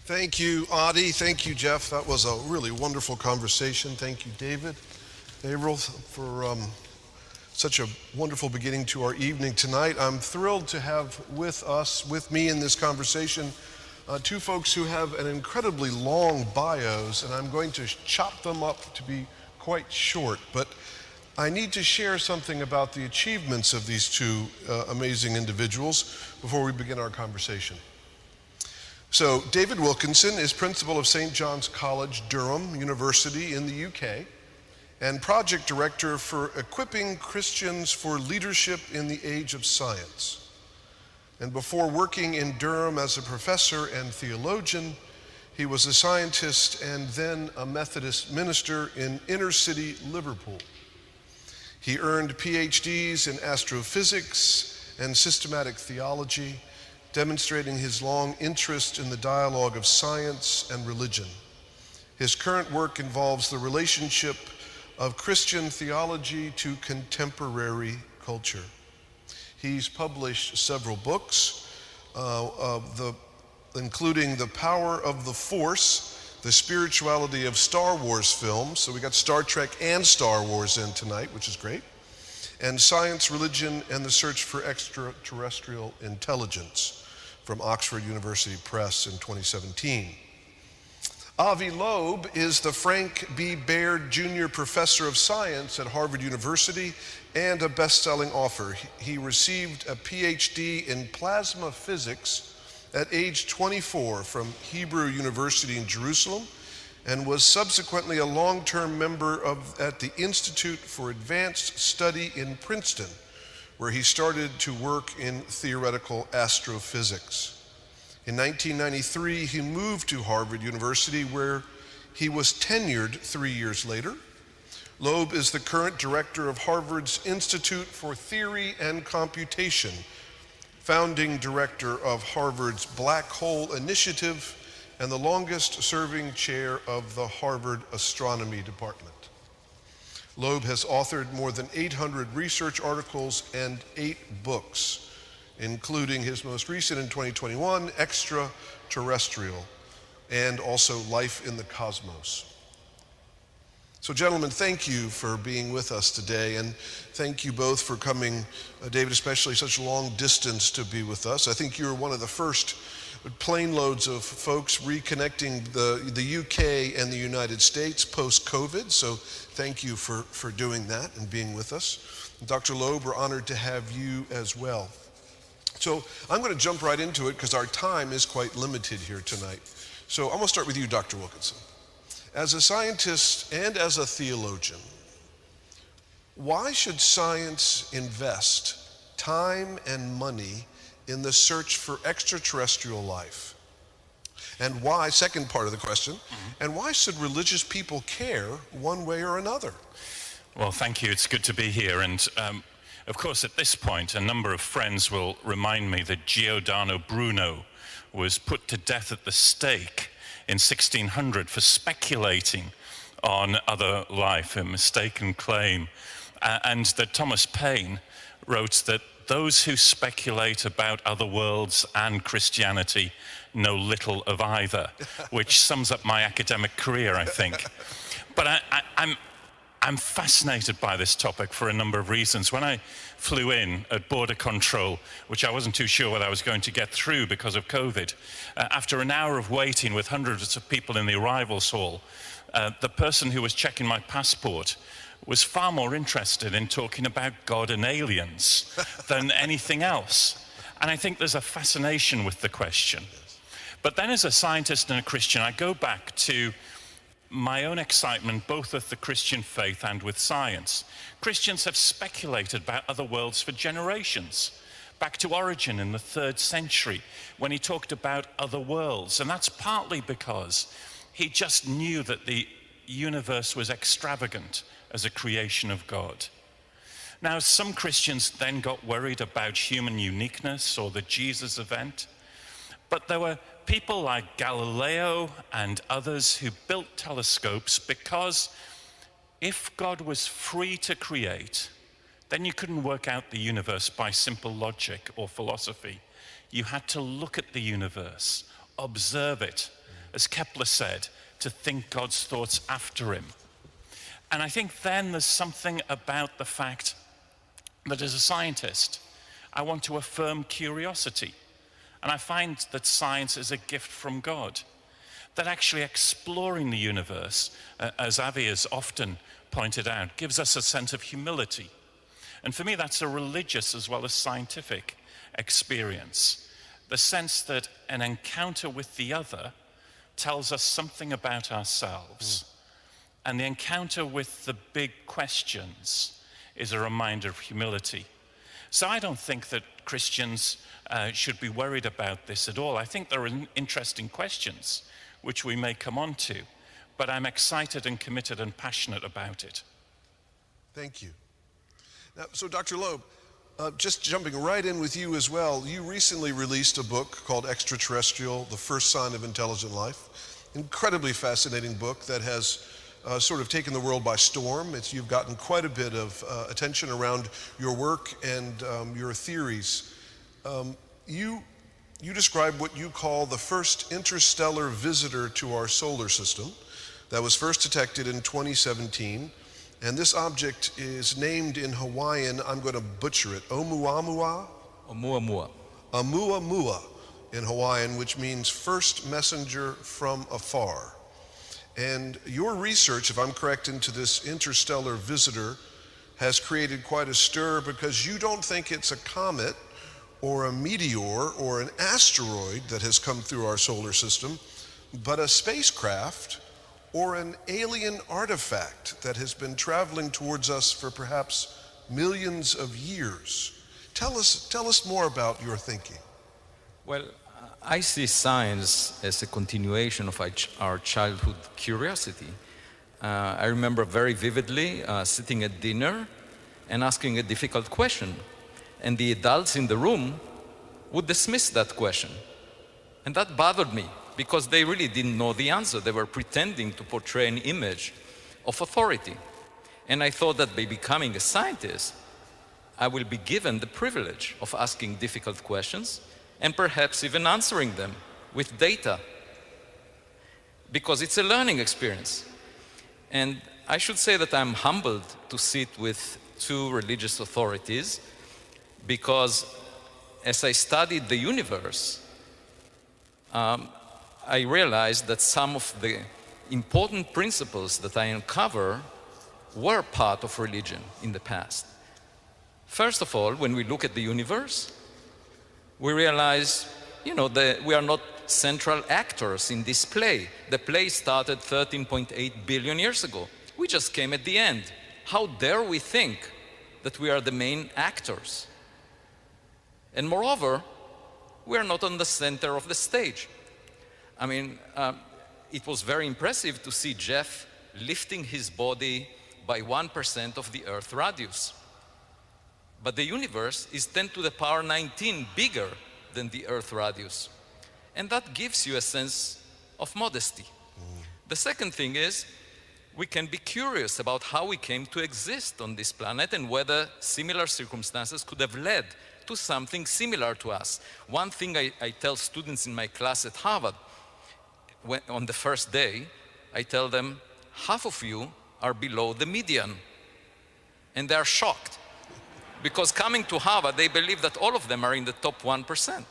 Speaker 1: Thank you, Adi. Thank you, Jeff. That was a really wonderful conversation. Thank you, David, Avril, for such a wonderful beginning to our evening tonight. I'm thrilled to have with me in this conversation, two folks who have an incredibly long bios, and I'm going to chop them up to be quite short. But I need to share something about the achievements of these two amazing individuals before we begin our conversation. So David Wilkinson is principal of St. John's College, Durham University in the UK, and project director for equipping Christians for leadership in the age of science. And before working in Durham as a professor and theologian, he was a scientist and then a Methodist minister in inner city Liverpool. He earned PhDs in astrophysics and systematic theology, demonstrating his long interest in the dialogue of science and religion. His current work involves the relationship of Christian theology to contemporary culture. He's published several books, including The Power of the Force, The Spirituality of Star Wars Films. So we got Star Trek and Star Wars in tonight, which is great. And Science, Religion, and the Search for Extraterrestrial Intelligence from Oxford University Press in 2017. Avi Loeb is the Frank B. Baird Jr. Professor of Science at Harvard University and a best-selling author. He received a PhD in plasma physics at age 24 from Hebrew University in Jerusalem and was subsequently a long-term member at the Institute for Advanced Study in Princeton, where he started to work in theoretical astrophysics. In 1993, he moved to Harvard University, where he was tenured 3 years later. Loeb is the current director of Harvard's Institute for Theory and Computation, founding director of Harvard's Black Hole Initiative, and the longest-serving chair of the Harvard Astronomy Department. Loeb has authored more than 800 research articles and 8 books, including his most recent in 2021, Extraterrestrial, and also Life in the Cosmos. So gentlemen, thank you for being with us today, and thank you both for coming, David especially, such a long distance to be with us. I think you were one of the first plane loads of folks reconnecting the UK and the United States post-COVID, so thank you for doing that and being with us. Dr. Loeb, we're honored to have you as well. So I'm going to jump right into it because our time is quite limited here tonight. So I'm going to start with you, Dr. Wilkinson. As a scientist and as a theologian, why should science invest time and money in the search for extraterrestrial life? And why, second part of the question, and why should religious people care one way or another?
Speaker 8: Well, thank you. It's good to be here. And of course, at this point, a number of friends will remind me that Giordano Bruno was put to death at the stake in 1600 for speculating on other life, a mistaken claim. And that Thomas Paine wrote that those who speculate about other worlds and Christianity know little of either, which sums up my academic career, I think. But I'm fascinated by this topic for a number of reasons. When I flew in at border control, which I wasn't too sure whether I was going to get through because of COVID, after an hour of waiting with hundreds of people in the arrivals hall, the person who was checking my passport was far more interested in talking about God and aliens than anything else. And I think there's a fascination with the question. But then as a scientist and a Christian, I go back to my own excitement both with the Christian faith and with science. Christians have speculated about other worlds for generations. back to Origen in the 3rd century when he talked about other worlds. And that's partly because he just knew that the universe was extravagant as a creation of God. Now, some Christians then got worried about human uniqueness or the Jesus event, but there were people like Galileo and others who built telescopes because if God was free to create, then you couldn't work out the universe by simple logic or philosophy. You had to look at the universe, observe it, as Kepler said, to think God's thoughts after him. And I think then there's something about the fact that as a scientist, I want to affirm curiosity. And I find that science is a gift from God, that actually exploring the universe, as Avi has often pointed out, gives us a sense of humility. And for me, that's a religious as well as scientific experience. The sense that an encounter with the other tells us something about ourselves. And the encounter with the big questions is a reminder of humility. So I don't think that Christians should be worried about this at all. I think there are interesting questions which we may come on to, but I'm excited and committed and passionate about it.
Speaker 1: Thank you. Now, so Dr. Loeb, just jumping right in with you as well, you recently released a book called Extraterrestrial, The First Sign of Intelligent Life. Incredibly fascinating book that has sort of taken the world by storm. You've gotten quite a bit of attention around your work and your theories. You describe what you call the first interstellar visitor to our solar system that was first detected in 2017. And this object is named in Hawaiian, I'm going to butcher it, Oumuamua?
Speaker 9: Oumuamua.
Speaker 1: Oumuamua in Hawaiian, which means first messenger from afar. And your research, if I'm correct, into this interstellar visitor has created quite a stir because you don't think it's a comet or a meteor or an asteroid that has come through our solar system, but a spacecraft or an alien artifact that has been traveling towards us for perhaps millions of years. Tell us more about your thinking.
Speaker 9: Well, I see science as a continuation of our childhood curiosity. I remember very vividly sitting at dinner and asking a difficult question, and the adults in the room would dismiss that question. And that bothered me, because they really didn't know the answer. They were pretending to portray an image of authority. And I thought that by becoming a scientist, I will be given the privilege of asking difficult questions and perhaps even answering them with data, because it's a learning experience. And I should say that I'm humbled to sit with two religious authorities, because as I studied the universe, I realized that some of the important principles that I uncover were part of religion in the past. First of all, when we look at the universe, we realize, that we are not central actors in this play. The play started 13.8 billion years ago. We just came at the end. How dare we think that we are the main actors? And moreover, we are not on the center of the stage. I mean, it was very impressive to see Jeff lifting his body by 1% of the Earth radius. But the universe is 10 to the power 19 bigger than the Earth radius. And that gives you a sense of modesty. The second thing is, we can be curious about how we came to exist on this planet and whether similar circumstances could have led to something similar to us. One thing I tell students in my class at Harvard, on the first day, I tell them, half of you are below the median. And they're shocked. Because coming to Harvard, they believe that all of them are in the top 1%.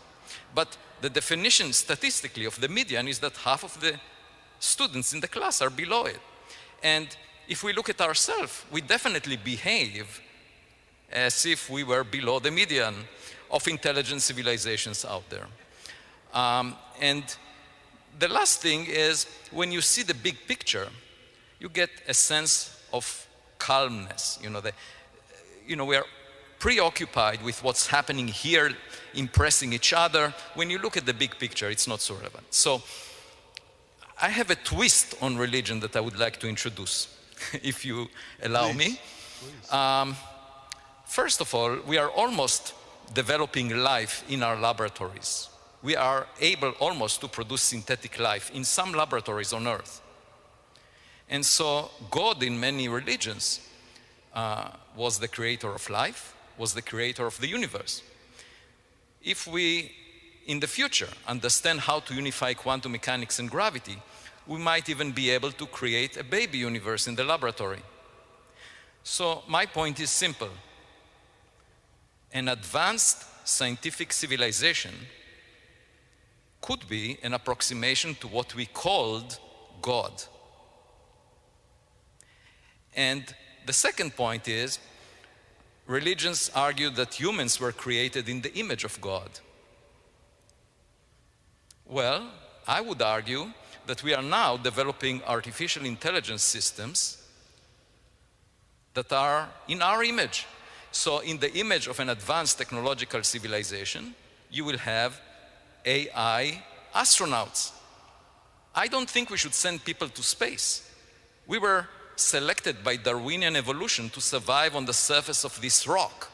Speaker 9: But the definition statistically of the median is that half of the students in the class are below it. And if we look at ourselves, we definitely behave as if we were below the median of intelligent civilizations out there. And the last thing is, when you see the big picture, you get a sense of calmness. We are preoccupied with what's happening here, impressing each other. When you look at the big picture, it's not so relevant. So I have a twist on religion that I would like to introduce, if you allow me. First of all, we are almost developing life in our laboratories. We are able almost to produce synthetic life in some laboratories on Earth. And so God in many religions was the creator of life, was the creator of the universe. If we, in the future, understand how to unify quantum mechanics and gravity, we might even be able to create a baby universe in the laboratory. So my point is simple. An advanced scientific civilization could be an approximation to what we called God. And the second point is, religions argue that humans were created in the image of God. Well, I would argue that we are now developing artificial intelligence systems that are in our image. So in the image of an advanced technological civilization, you will have AI astronauts. I don't think we should send people to space. We were selected by Darwinian evolution to survive on the surface of this rock.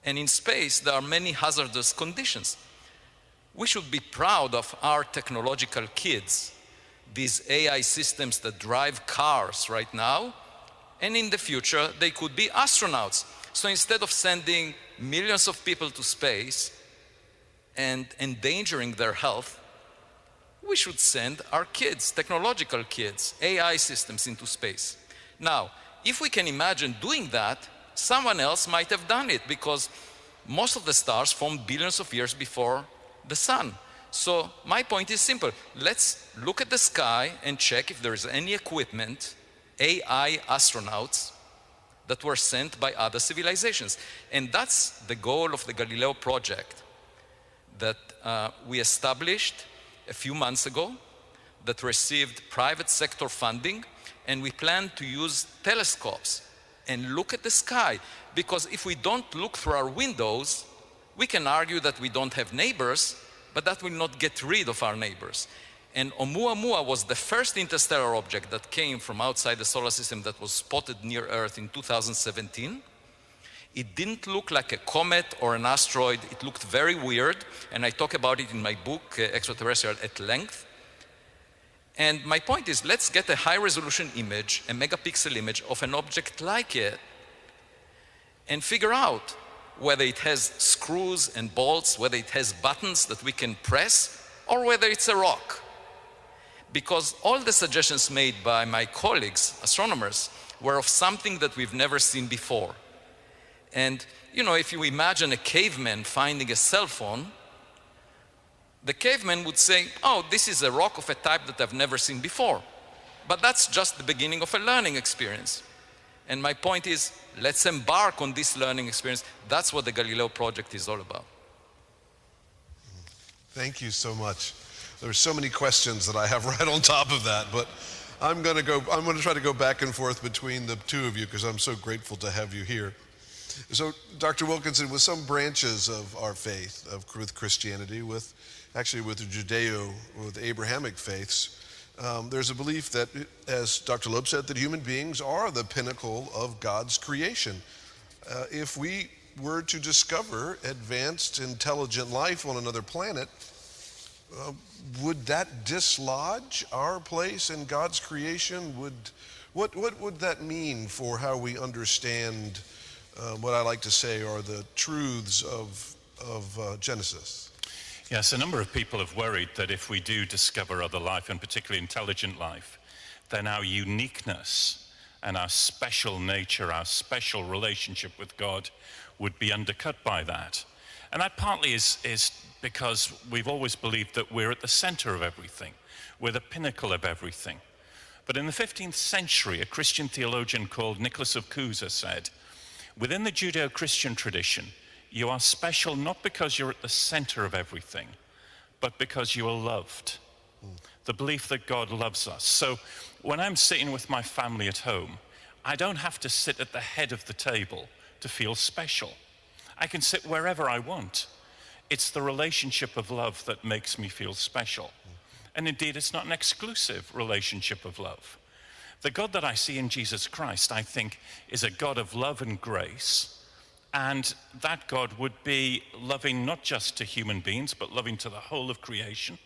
Speaker 9: And in space, there are many hazardous conditions. We should be proud of our technological kids, these AI systems that drive cars right now, and in the future, they could be astronauts. So instead of sending millions of people to space and endangering their health, we should send our kids, technological kids, AI systems into space. Now, if we can imagine doing that, someone else might have done it, because most of the stars formed billions of years before the sun. So my point is simple. Let's look at the sky and check if there is any equipment, AI astronauts, that were sent by other civilizations. And that's the goal of the Galileo project that we established a few months ago, that received private sector funding, and we plan to use telescopes and look at the sky. Because if we don't look through our windows, we can argue that we don't have neighbors, but that will not get rid of our neighbors. And Oumuamua was the first interstellar object that came from outside the solar system that was spotted near Earth in 2017. It didn't look like a comet or an asteroid. It looked very weird, and I talk about it in my book, Extraterrestrial, at length. And my point is, let's get a high-resolution image, a megapixel image of an object like it, and figure out whether it has screws and bolts, whether it has buttons that we can press, or whether it's a rock. Because all the suggestions made by my colleagues, astronomers, were of something that we've never seen before. And, you know, if you imagine a caveman finding a cell phone, the caveman would say, oh, this is a rock of a type that I've never seen before. But that's just the beginning of a learning experience. And my point is, let's embark on this learning experience. That's what the Galileo project is all about.
Speaker 1: Thank you so much. There's so many questions that I have right on top of that, but I'm going to try to go back and forth between the two of you, because I'm so grateful to have you here. So, Dr. Wilkinson, with some branches of our faith, with Christianity, with Abrahamic faiths, there's a belief that, as Dr. Loeb said, that human beings are the pinnacle of God's creation. If we were to discover advanced, intelligent life on another planet, would that dislodge our place in God's creation? What would that mean for how we understand what I like to say are the truths of Genesis?
Speaker 8: Yes, a number of people have worried that if we do discover other life, and particularly intelligent life, then our uniqueness and our special nature, our special relationship with God would be undercut by that. And that partly is because we've always believed that we're at the center of everything. We're the pinnacle of everything. But in the 15th century, a Christian theologian called Nicholas of Cusa said, within the Judeo-Christian tradition, you are special not because you're at the center of everything, but because you are loved. The belief that God loves us. So when I'm sitting with my family at home, I don't have to sit at the head of the table to feel special. I can sit wherever I want. It's the relationship of love that makes me feel special. And indeed, it's not an exclusive relationship of love. The God that I see in Jesus Christ, I think, is a God of love and grace. And that God would be loving not just to human beings, but loving to the whole of creation,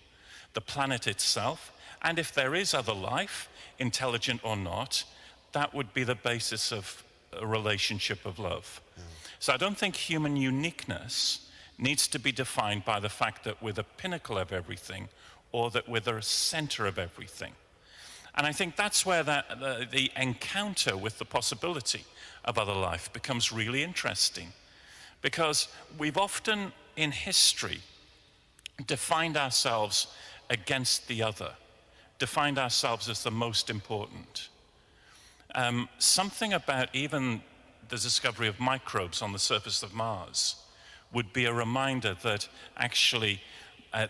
Speaker 8: the planet itself. And if there is other life, intelligent or not, that would be the basis of a relationship of love. So I don't think human uniqueness needs to be defined by the fact that we're the pinnacle of everything or that we're the center of everything. And I think that's where the encounter with the possibility of other life becomes really interesting, because we've often in history defined ourselves against the other, defined ourselves as the most important. Something about even the discovery of microbes on the surface of Mars would be a reminder that actually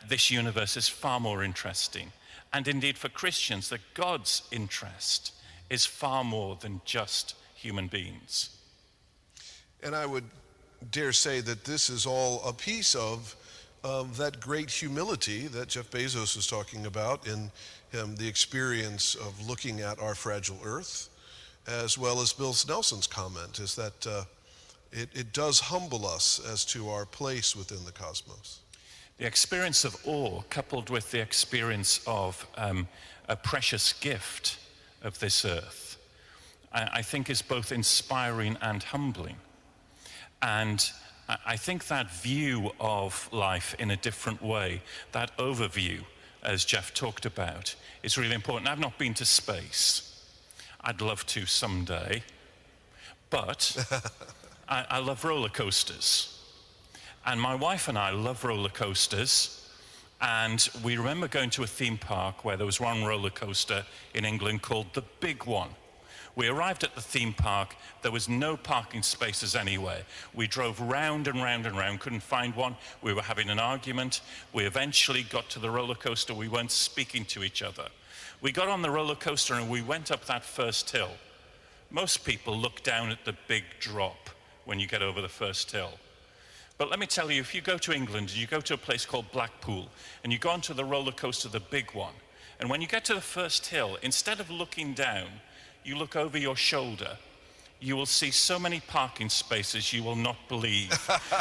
Speaker 8: this universe is far more interesting. And indeed for Christians, that God's interest is far more than just human beings.
Speaker 1: And I would dare say that this is all a piece of that great humility that Jeff Bezos is talking about in the experience of looking at our fragile earth, as well as Bill Nelson's comment, is that it does humble us as to our place within the cosmos.
Speaker 8: The experience of awe, coupled with the experience of a precious gift of this earth, I think is both inspiring and humbling. And I think that view of life in a different way, that overview, as Jeff talked about, is really important. I've not been to space. I'd love to someday, but I love roller coasters. And my wife and I love roller coasters, and we remember going to a theme park where there was one roller coaster in England called the Big One. We arrived at the theme park, there was no parking spaces anywhere. We drove round and round and round, couldn't find one. We were having an argument. We eventually got to the roller coaster, we weren't speaking to each other. We got on the roller coaster and we went up that first hill. Most people look down at the big drop when you get over the first hill. But let me tell you, if you go to England and you go to a place called Blackpool and you go onto the roller coaster, the big one, and when you get to the first hill, instead of looking down, you look over your shoulder, you will see so many parking spaces you will not believe.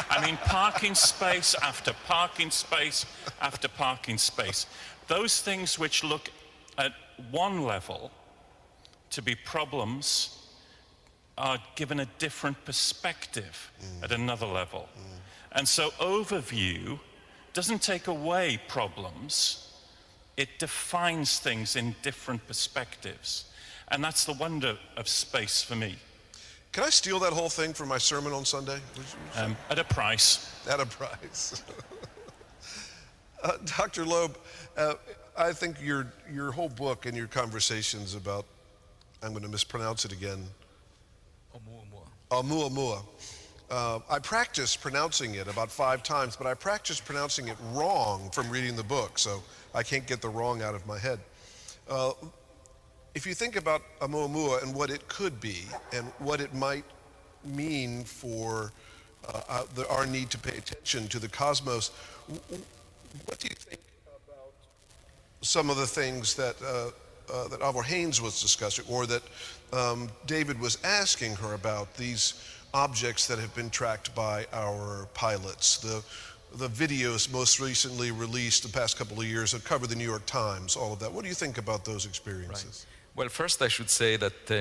Speaker 8: I mean, parking space after parking space after parking space. Those things which look at one level to be problems are given a different perspective at another level. And so overview doesn't take away problems, it defines things in different perspectives. And that's the wonder of space for me.
Speaker 1: Can I steal that whole thing for my sermon on Sunday?
Speaker 8: At a price.
Speaker 1: At a price. Dr. Loeb, I think your whole book and your conversations about, I'm going to mispronounce it again, Oumuamua. I practiced pronouncing it about 5 times, but I practiced pronouncing it wrong from reading the book, so I can't get the wrong out of my head. If you think about Oumuamua and what it could be and what it might mean for our need to pay attention to the cosmos, what do you think about some of the things that Avril Haines was discussing, or that David was asking her about, these objects that have been tracked by our pilots, the videos most recently released the past couple of years that cover the New York Times, all of that. What do you think about those experiences?
Speaker 9: Right. Well, first I should say that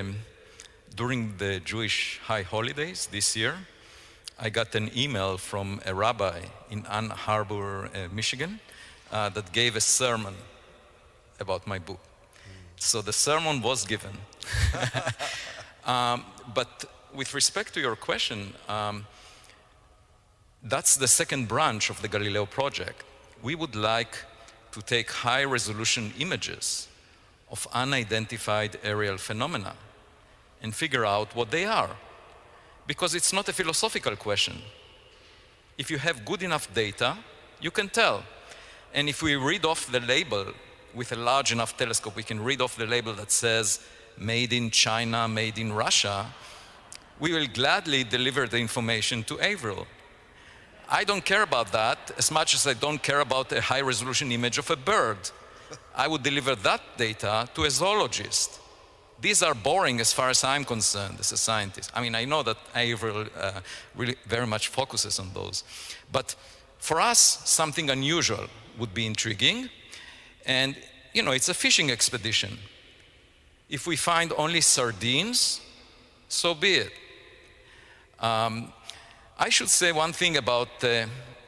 Speaker 9: during the Jewish high holidays this year, I got an email from a rabbi in Ann Arbor, Michigan, that gave a sermon about my book. So the sermon was given. But with respect to your question, that's the second branch of the Galileo project. We would like to take high-resolution images of unidentified aerial phenomena and figure out what they are. Because it's not a philosophical question. If you have good enough data, you can tell. And if we read off the label with a large enough telescope, we can read off the label that says made in China, made in Russia, we will gladly deliver the information to Avril. I don't care about that as much as I don't care about a high-resolution image of a bird. I would deliver that data to a zoologist. These are boring as far as I'm concerned as a scientist. I mean, I know that Avril really very much focuses on those. But for us, something unusual would be intriguing. And, you know, it's a fishing expedition. If we find only sardines, so be it. I should say one thing about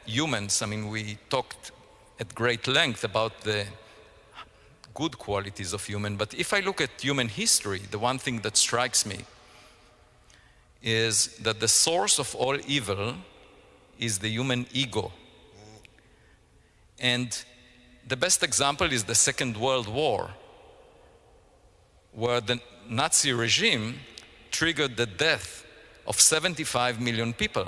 Speaker 9: humans. I mean, we talked at great length about the good qualities of human, but if I look at human history, the one thing that strikes me is that the source of all evil is the human ego. And the best example is the Second World War, where the Nazi regime triggered the death of 75 million people.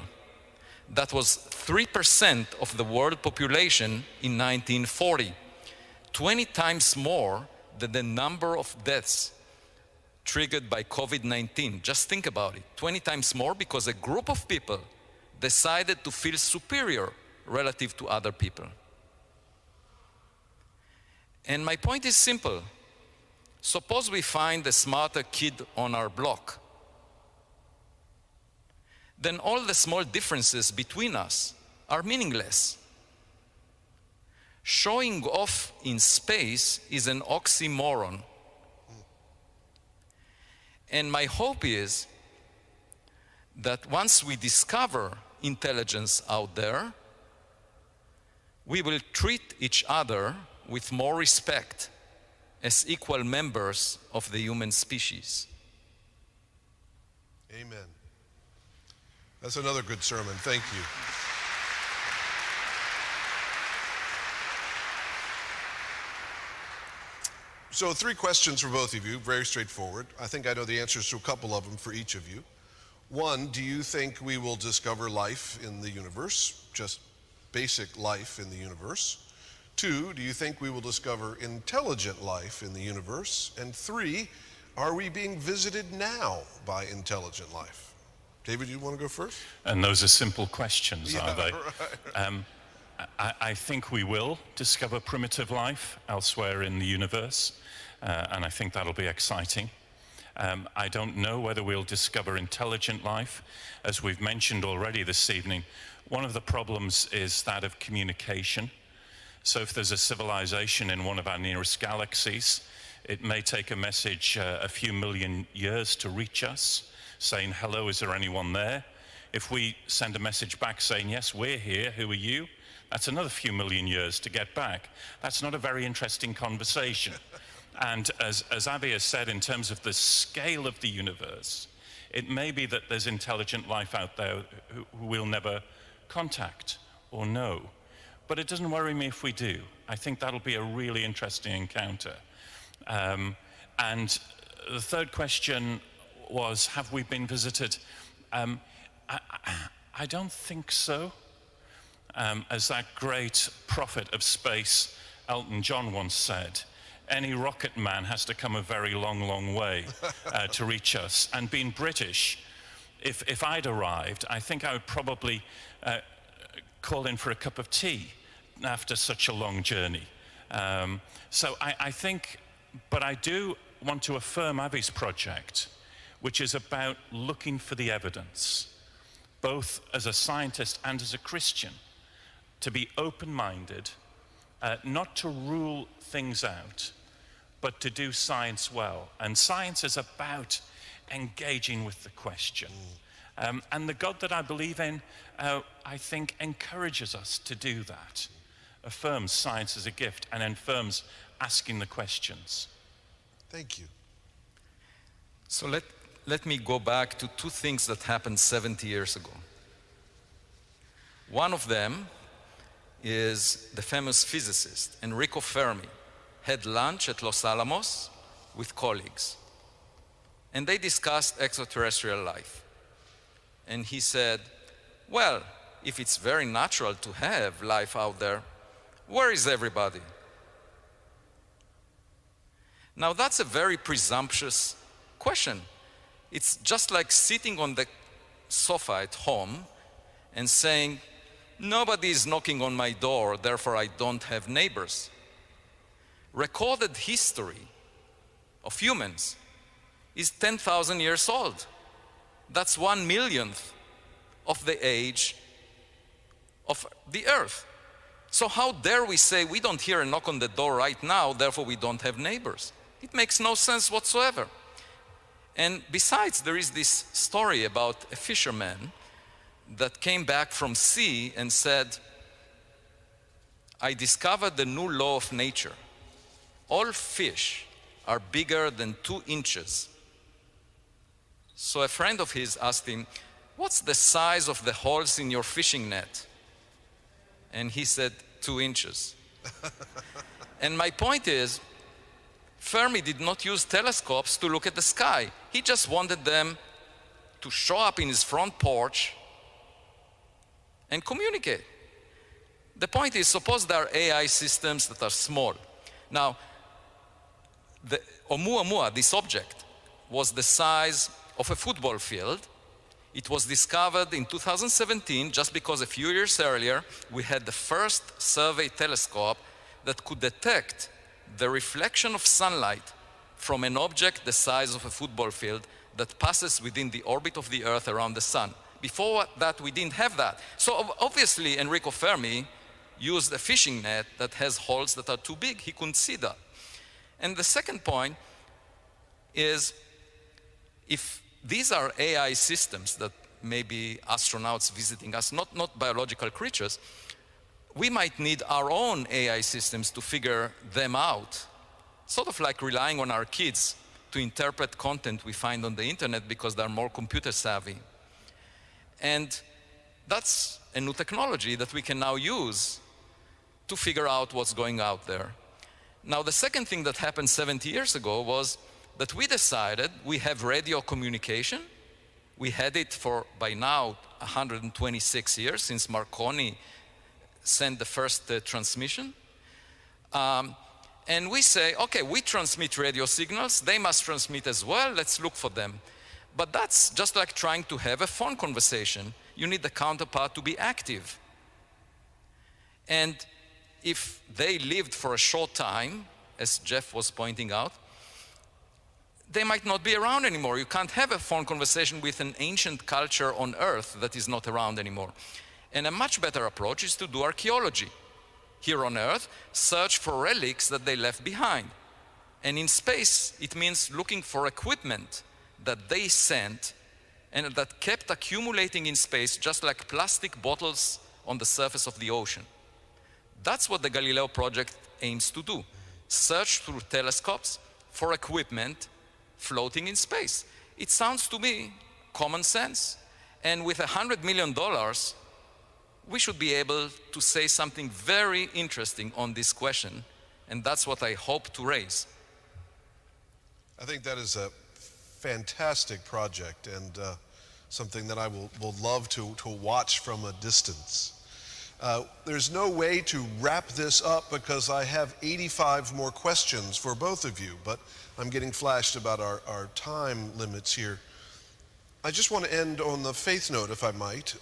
Speaker 9: That was 3% of the world population in 1940, 20 times more than the number of deaths triggered by COVID-19. Just think about it, 20 times more because a group of people decided to feel superior relative to other people. And my point is simple. Suppose we find a smarter kid on our block. Then all the small differences between us are meaningless. Showing off in space is an oxymoron. And my hope is that once we discover intelligence out there, we will treat each other with more respect as equal members of the human species.
Speaker 1: Amen. That's another good sermon. Thank you. So 3 questions for both of you, very straightforward. I think I know the answers to a couple of them for each of you. 1, do you think we will discover life in the universe, just basic life in the universe? 2, do you think we will discover intelligent life in the universe? And 3, are we being visited now by intelligent life? David, you want to go first?
Speaker 8: And those are simple questions,
Speaker 1: Yeah,
Speaker 8: are they?
Speaker 1: right.
Speaker 8: I think we will discover primitive life elsewhere in the universe, and I think that'll be exciting. I don't know whether we'll discover intelligent life. As we've mentioned already this evening, one of the problems is that of communication. So if there's a civilization in one of our nearest galaxies, it may take a message a few million years to reach us, saying, hello, is there anyone there? If we send a message back saying, yes, we're here, who are you? That's another few million years to get back. That's not a very interesting conversation. And as Avi has said, in terms of the scale of the universe, it may be that there's intelligent life out there who we'll never contact or know. But it doesn't worry me if we do. I think that'll be a really interesting encounter. And the third question was, have we been visited? I don't think so. As that great prophet of space, Elton John, once said, any rocket man has to come a very long, long way to reach us. And being British, if I'd arrived, I think I would probably call in for a cup of tea after such a long journey. So I think, but I do want to affirm Avi's project, which is about looking for the evidence, both as a scientist and as a Christian, to be open-minded, not to rule things out, but to do science well. And science is about engaging with the question. And the God that I believe in, I think, encourages us to do that, affirms science as a gift, and affirms asking the questions.
Speaker 1: Thank you.
Speaker 9: So let me go back to 2 things that happened 70 years ago. One of them is the famous physicist Enrico Fermi had lunch at Los Alamos with colleagues, and they discussed extraterrestrial life. And he said, well, if it's very natural to have life out there, where is everybody? Now that's a very presumptuous question. It's just like sitting on the sofa at home and saying, nobody is knocking on my door, therefore I don't have neighbors. Recorded history of humans is 10,000 years old. That's 1/1,000,000th of the age of the earth. So how dare we say we don't hear a knock on the door right now, therefore we don't have neighbors? It makes no sense whatsoever. And besides, there is this story about a fisherman that came back from sea and said, I discovered the new law of nature. All fish are bigger than 2 inches. So a friend of his asked him, what's the size of the holes in your fishing net? And he said, 2 inches. And my point is, Fermi did not use telescopes to look at the sky. He just wanted them to show up in his front porch and communicate. The point is, suppose there are AI systems that are small. Now, the Oumuamua, this object, was the size of a football field. It was discovered in 2017 just because a few years earlier we had the first survey telescope that could detect the reflection of sunlight from an object the size of a football field that passes within the orbit of the Earth around the sun. Before that, we didn't have that. So obviously Enrico Fermi used a fishing net that has holes that are too big. He couldn't see that. And the second point is, if these are AI systems that may be astronauts visiting us, not biological creatures, we might need our own AI systems to figure them out. Sort of like relying on our kids to interpret content we find on the internet because they're more computer savvy. And that's a new technology that we can now use to figure out what's going out there. Now, the second thing that happened 70 years ago was that we decided we have radio communication. We had it for, by now, 126 years since Marconi sent the first transmission. And we say, okay, we transmit radio signals, they must transmit as well, let's look for them. But that's just like trying to have a phone conversation. You need the counterpart to be active. And if they lived for a short time, as Jeff was pointing out, they might not be around anymore. You can't have a phone conversation with an ancient culture on Earth that is not around anymore. And a much better approach is to do archaeology. Here on Earth, search for relics that they left behind. And in space, it means looking for equipment that they sent and that kept accumulating in space, just like plastic bottles on the surface of the ocean. That's what the Galileo project aims to do. Search through telescopes for equipment floating in space. It sounds to me common sense. And with $100 million, we should be able to say something very interesting on this question. And that's what I hope to raise.
Speaker 1: I think that is a fantastic project and something that I will love to watch from a distance. There's no way to wrap this up because I have 85 more questions for both of you, but I'm getting flashed about our time limits here. I just want to end on the faith note, if I might,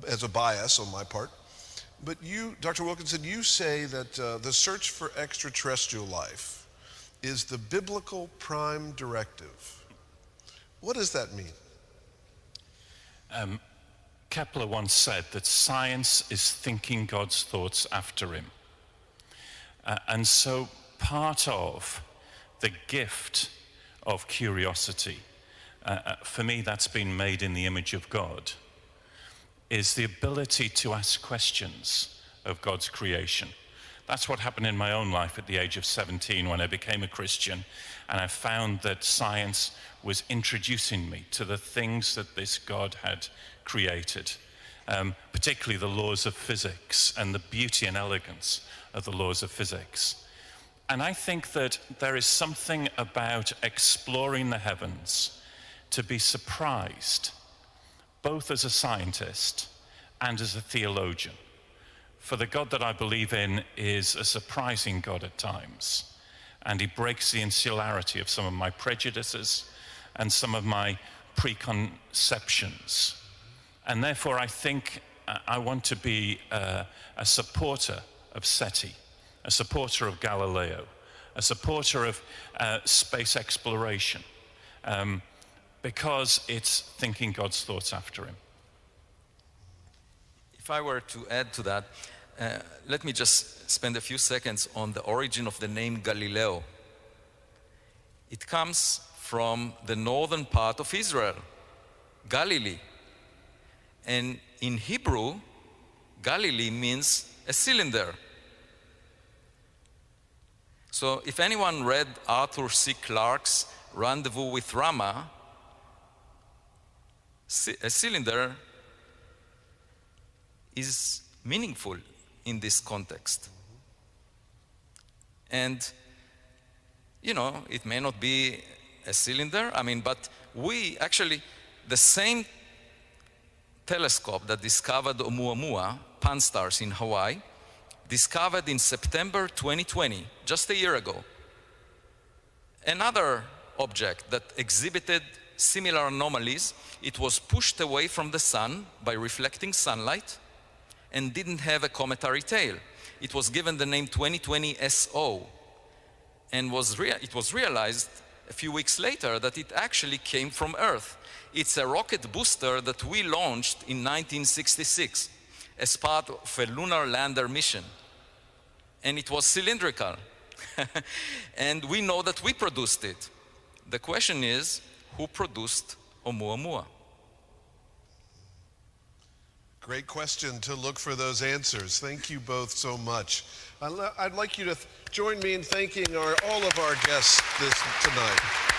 Speaker 1: as a bias on my part. But you, Dr. Wilkinson, you say that the search for extraterrestrial life is the biblical prime directive. What does that mean?
Speaker 8: Kepler once said that science is thinking God's thoughts after him. And so part of the gift of curiosity, for me that's been made in the image of God, is the ability to ask questions of God's creation. That's what happened in my own life at the age of 17 when I became a Christian, and I found that science was introducing me to the things that this God had created, particularly the laws of physics and the beauty and elegance of the laws of physics. And I think that there is something about exploring the heavens to be surprised, both as a scientist and as a theologian. For the God that I believe in is a surprising God at times, and he breaks the insularity of some of my prejudices and some of my preconceptions. And therefore, I think I want to be a supporter of SETI, a supporter of Galileo, a supporter of space exploration, because it's thinking God's thoughts after him.
Speaker 9: If I were to add to that, let me just spend a few seconds on the origin of the name Galileo. It comes from the northern part of Israel, Galilee. And in Hebrew, Galilee means a cylinder. So if anyone read Arthur C. Clarke's Rendezvous with Rama, a cylinder is meaningful in this context. And, you know, it may not be a cylinder, but we actually, the same telescope that discovered Oumuamua, pan-stars in Hawaii, discovered in September 2020, just a year ago, another object that exhibited similar anomalies. It was pushed away from the sun by reflecting sunlight and didn't have a cometary tail. It was given the name 2020 SO, and it was realized a few weeks later that it actually came from Earth. It's a rocket booster that we launched in 1966 as part of a lunar lander mission. And it was cylindrical. And we know that we produced it. The question is, who produced Oumuamua?
Speaker 1: Great question to look for those answers. Thank you both so much. I'd like you to join me in thanking all of our guests tonight.